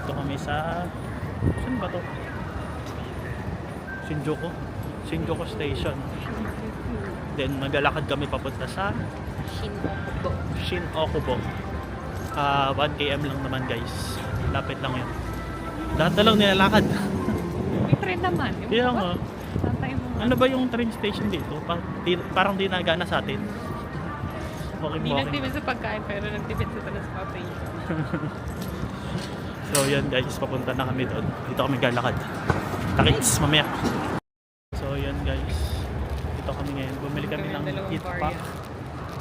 Dito kami sa saan ba to? Shinjuku Station. Then naglalakad kami papunta sa Shin-Okubo. 1 km lang naman guys. Lapit lang yun. Lahat na lang nilalakad. May train naman. Kaya nga. Tatay mo. Ano ba yung train station dito? Parang di nagana sa atin. Hindi Walking-walking. nagtipid sa pagkain, pero nagtipid sa transportation. So yan guys, papunta na kami doon. Dito kami galakad. Takits mamaya. So yan guys, dito kami ngayon. Bumili kami ng heat pack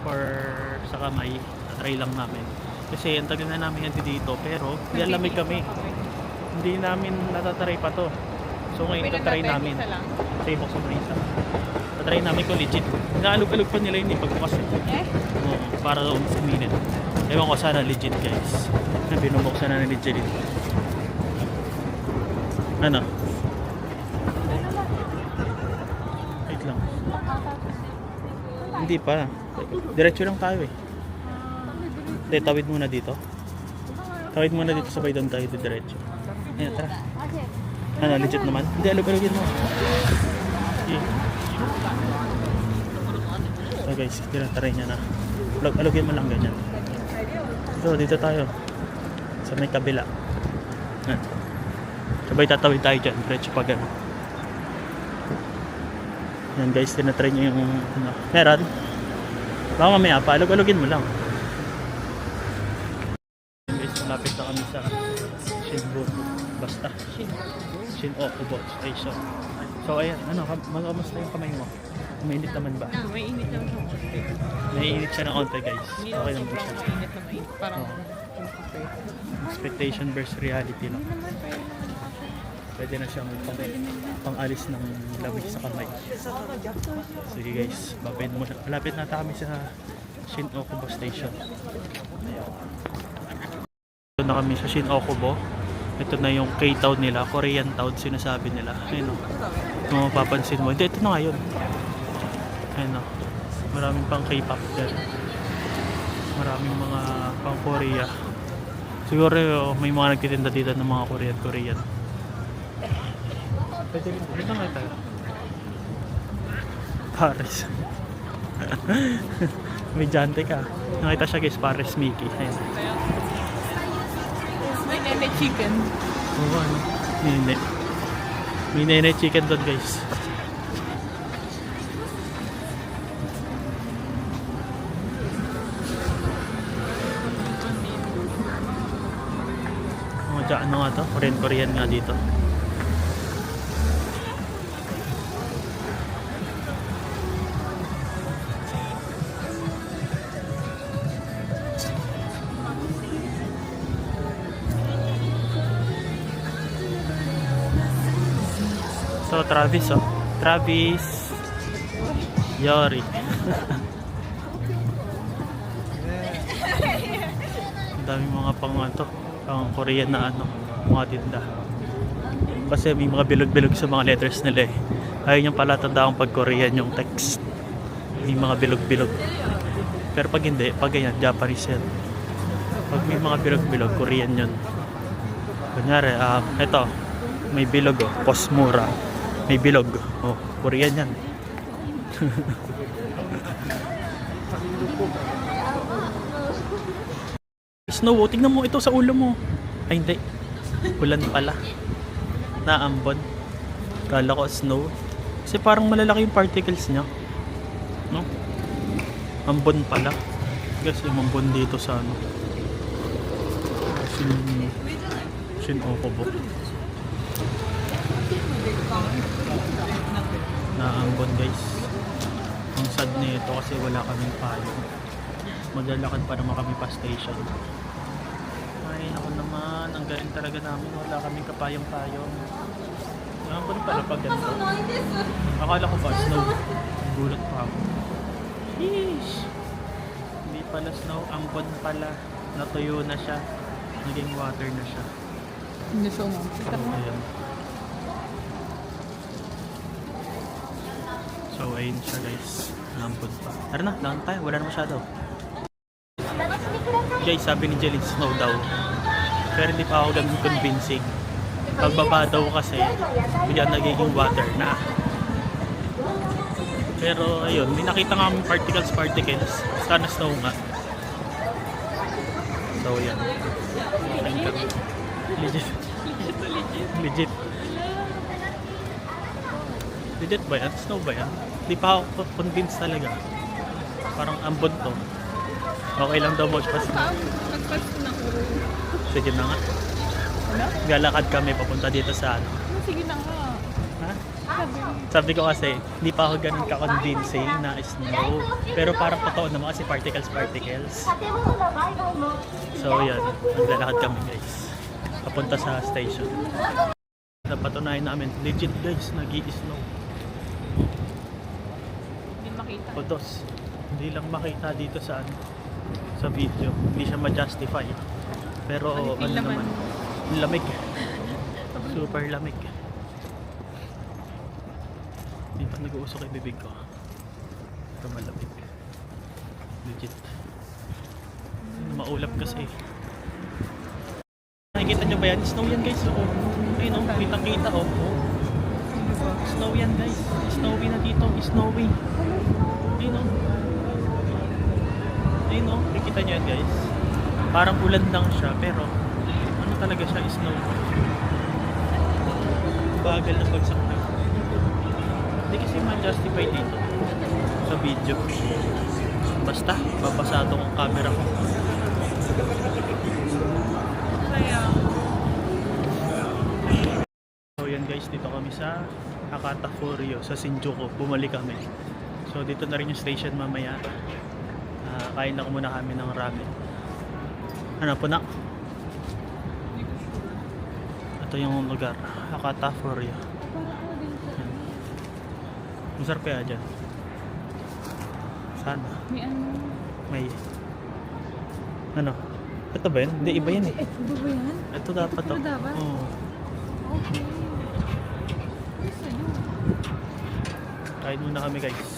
for sa kamay. Try lang namin. Kasi ang tagal na namin yan dito, pero nilalamig kami. Hindi namin natatry pa to. So ngayon tatry namin. Sa ibok sa Marisa. Tatry namin kung legit. Inaalog-alog pa nila yun pagbukas eh. Oo, para doon sa minute. Ewan ko sana legit guys. Na binubuksan na legit. Ano? Wait lang. Hindi pa. Diretso lang tayo eh. Hindi, tawid muna dito. Tawid muna dito, sabay doon tayo diretso. Ayan, tara. Ano, legit naman? Hindi, alog-alogin mo. Okay. So guys, tinatry niya na. Alogin mo lang ganyan. So, dito tayo. Sa may kabila. Yan. Sabay tatawid tayo dyan. Diretso pa gano'n. Yan guys, tinatry niya yung ano. Meron. Baka mamaya pa, alog-alogin mo lang. Guys, malapit na kami sa Shinjuku. Basta. Shin-Okubo Station. So ayan, ano, kamusta yung kamay mo? Mainit naman ba? May init naman siya. May init siya ng onte guys. Hindi Okay naman lang po siya. sobrang mainit na mainit. Parang Expectation versus reality lang. Pwede na siyang pang-alis ng lamig sa kamay. Sige guys, babayin muna. Malapit na kami sa Shin-Okubo Station. Ayan. Ito na kami sa Shin-Okubo. Ito na yung K-Town nila, Korean Town sinasabi nila. Ayun o. Kung mapapansin mo. Hindi, ito na nga yun. Ayun o. Maraming pang K-pop dyan. Maraming mga pang Korea. Siguro may mga nagtitinda dito ng mga Korean. Pwede nga tayo. Paris. May jante ka. Nakita siya guys, Paris Mickey. Ayun. may nene chicken. Oo, ano? Nene. May nene chicken doon guys. Ano nga to? Korean nga dito. So Travis oh. Travis Yori. Ang daming mga pang Korean na ano, mga tinda. Kasi may mga bilog-bilog sa mga letters nila eh. Ayaw niyang pala tandaan pag Korean yung text. May mga bilog-bilog. Pero pag hindi, pag ganyan, Japanese yan. Pag may mga bilog-bilog, Korean yun. Kunyari, eto, may bilog oh, Postmura. May bilog. Oh, Korean yan. Snow, tingnan mo ito sa ulo mo. Ay hindi. Ulan pala. Naambon. Kala ko snow. Kasi parang malalaki yung particles niya. No? Ambon pala. Guys, yung ambon dito sa ano. Shin-Okubo. Naambon guys. Ang sad nito kasi wala kaming payo. Maglalakad pa naman kami pa station. Ay, ako naman. Ang galing talaga namin. Wala kaming kapayang-payong. Naambon pala pag ganito. Akala ko ba snow? Gulat pa ako. Sheesh! Hindi pala snow. Ambon pala. Natuyo na siya. Naging water na siya. Hindi so mo. Ayan. So ayun siya guys. Naambon pa. Tara na, lang tayo. Wala na masyado. Guys, sabi ni Jelly snow daw. Pero hindi pa ako ganun convincing. Pagbaba daw kasi bigyan nagiging water na. Pero ayun, may nakita nga kami particles. Sana snow nga. So yan. Legit ba yan? Snow ba yan? Hindi pa ako convinced talaga. Parang ambon to. Okay lang daw magpas. Nagpas na ko. Sige na nga. Ano? Galakad kami papunta dito sa ano. Sige na nga. Ha? Sabi mo. Sabi ko kasi, hindi pa ako ganun ka-convincing na snow. Pero parang totoo naman kasi particles. So yan, naglalakad kami guys. Papunta sa station. Napatunayan namin, legit guys, nag-i-snow. Hindi makita. Putos. Hindi lang makita dito sa ano, sa video. Hindi siya ma-justify. Pero Ano, feel ano naman, naman. lamig. Super lamig. Hindi pa nag-uusok yung bibig ko. Ito malamig. Legit. Maulap kasi. Nakikita nyo ba yan? Snow yan guys. Oh. Ayun oh, kitang-kita oh. Oh. Snow yan guys. Snowy na dito. Snowy. Ayun oh. Ayun oh. Nakikita nyo yan guys. Parang ulan lang siya pero ano talaga siya? Snow. Bagal na bagsak na. Hindi kasi ma-justify dito sa video. Basta, babasa itong camera ko. Kaya, So yan guys, dito kami sa Hakata Furyo, sa Shinjuku. Bumalik kami. So dito na rin yung station mamaya. Kain na muna kami ng ramen. Ano po na? Ito yung lugar, Hakata Furyo. Masarap kaya dyan. Sana. may ano. May ano? Ito ba yun? Hindi, iba yan eh. Ito ba yan? Ito dapat to. Ito dapat? Oo. Okay. Gusto nyo. Kain muna kami guys.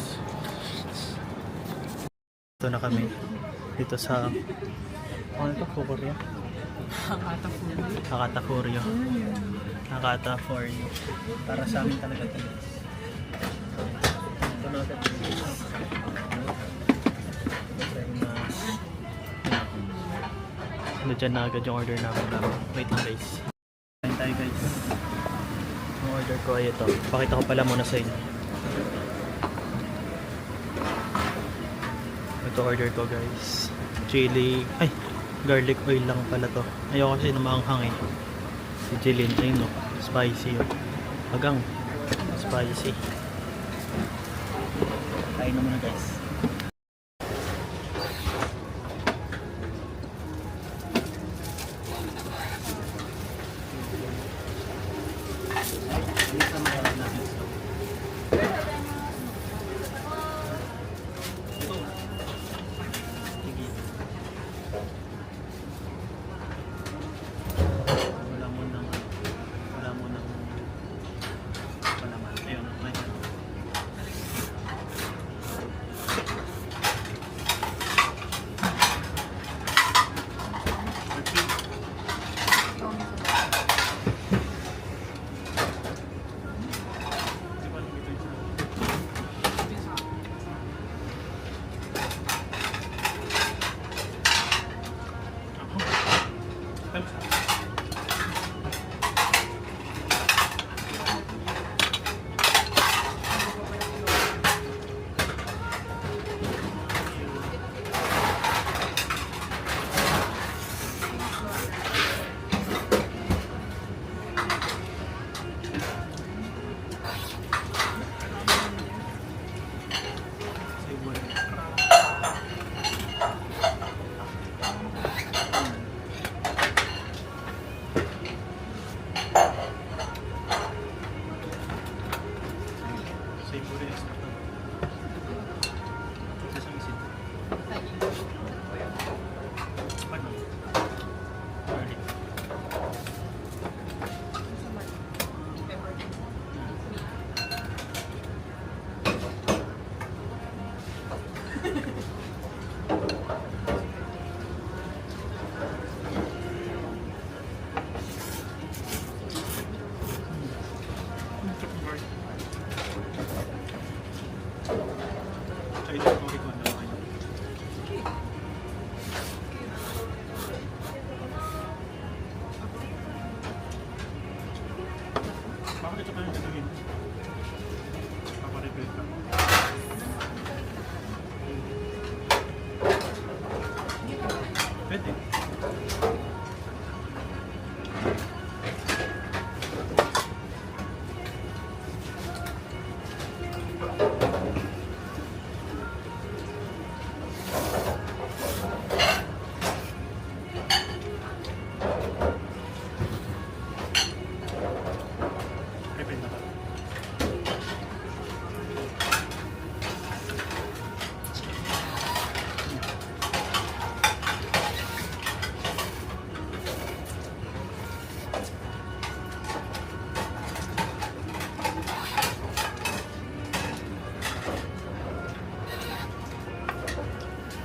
Ito na kami. Dito sa ano ito? Korea? Hakata po. Hakata Furyo. Hakata Furyo. Para sa amin talaga ito. Ito na agad. Ano dyan na agad yung order namin. Wait lang guys. Kain tayo guys. Yung order ko ay ito. Pakita ko pala muna sa inyo. Ito order ko guys. Chili. Ay! Garlic oil lang pala to. Ayoko kasi na maanghang eh. Si Jillian. Ayun no. Spicy yun. Hagang. Spicy. Kain na muna guys. Wala mo nang palaman. Ayun, may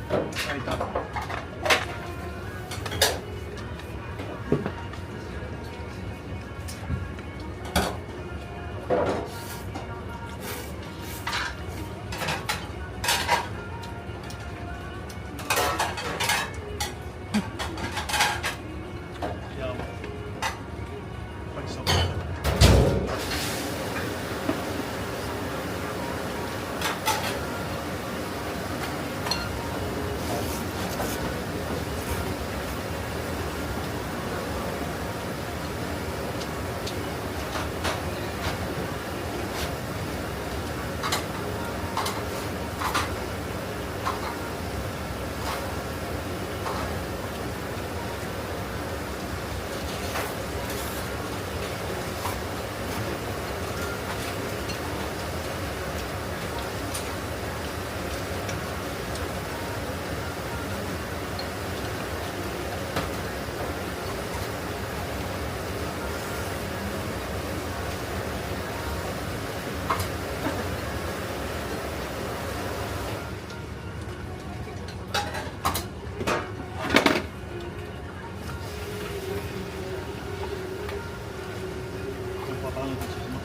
Ay, ito. Yaw. Pagsok. Kung paano ito siya mo.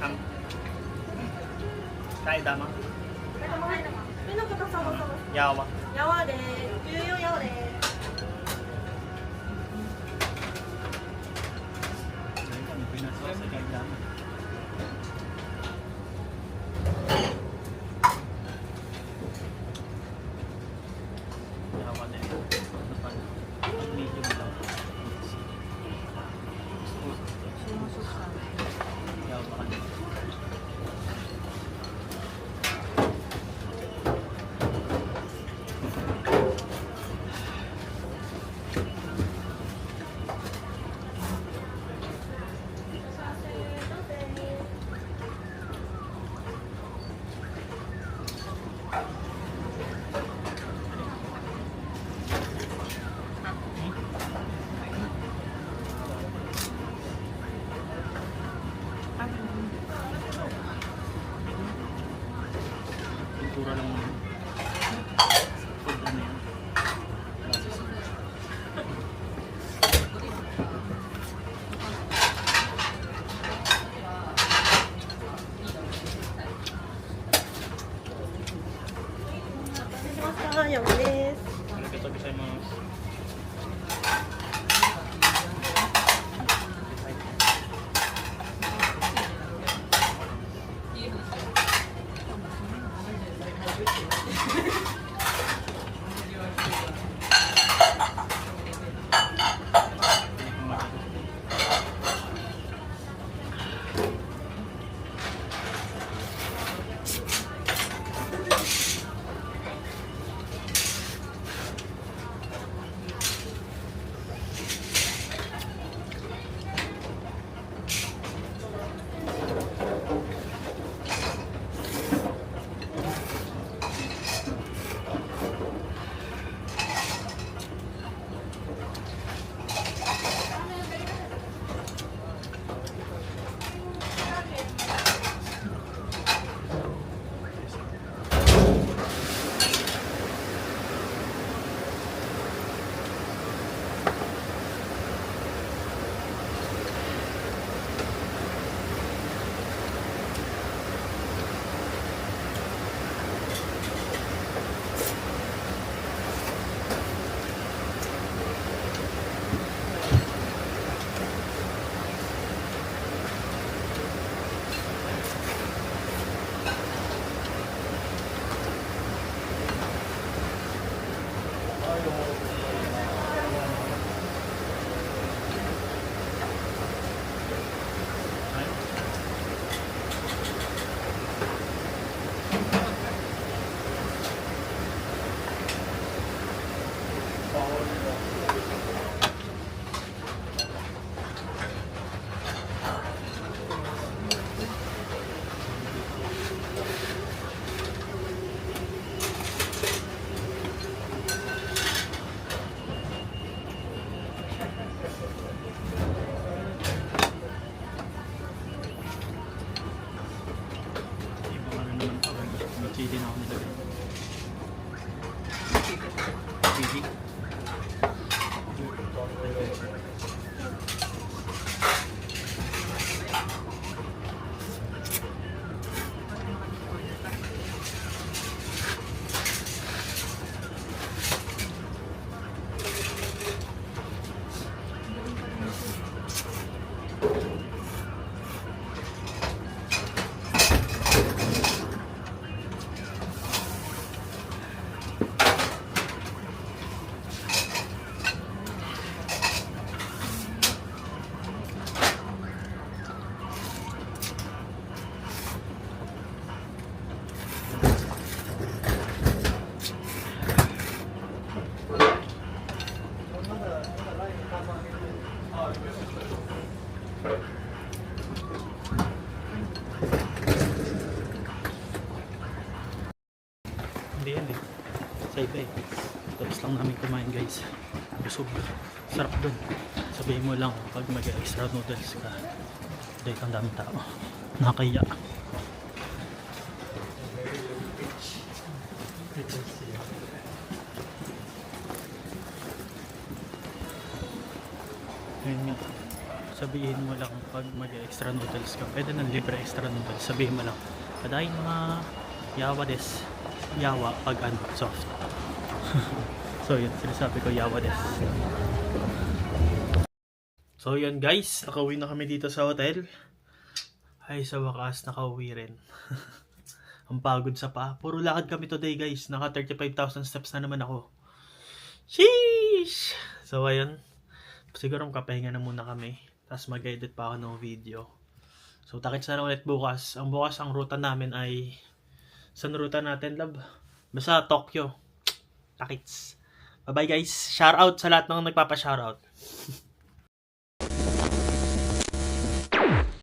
Ang Kaya dama. Yawa. やわで、14やわで。 Kami pinasa sa kaya dama. Yawa na yun. Ano pa? Medium lang. Yawa ka na. Ibang ano naman ito. May chili na ako nilagay. Chili. Hindi yan eh. Sa iba eh. Tapos lang namin kumain guys. Busog. Sarap dun. Sabihin mo lang pag mag-extra noodles ka. Dahil ang daming tao. Nakakaya. Ayun nga. Sabihin mo lang pag mag-extra noodles ka. Pwede ng libre extra noodles. Sabihin mo lang. Padahin mga yawa des. Yawa pag ano, soft. So yun, sinasabi ko yawa des. So yun guys, nakauwi na kami dito sa hotel. Ay sa wakas, nakauwi rin. Ang pagod sa paa. Puro lakad kami today guys. Naka 35,000 steps na naman ako. Sheesh! So ayun, siguro kapahinga na muna kami. Tapos mag-edit pa ako ng video. So takits na ulit bukas. Ang bukas ang ruta namin ay... Saan ruta natin, love? Basta Tokyo. Takits. Bye-bye guys. Shout out sa lahat ng nagpapa-shoutout.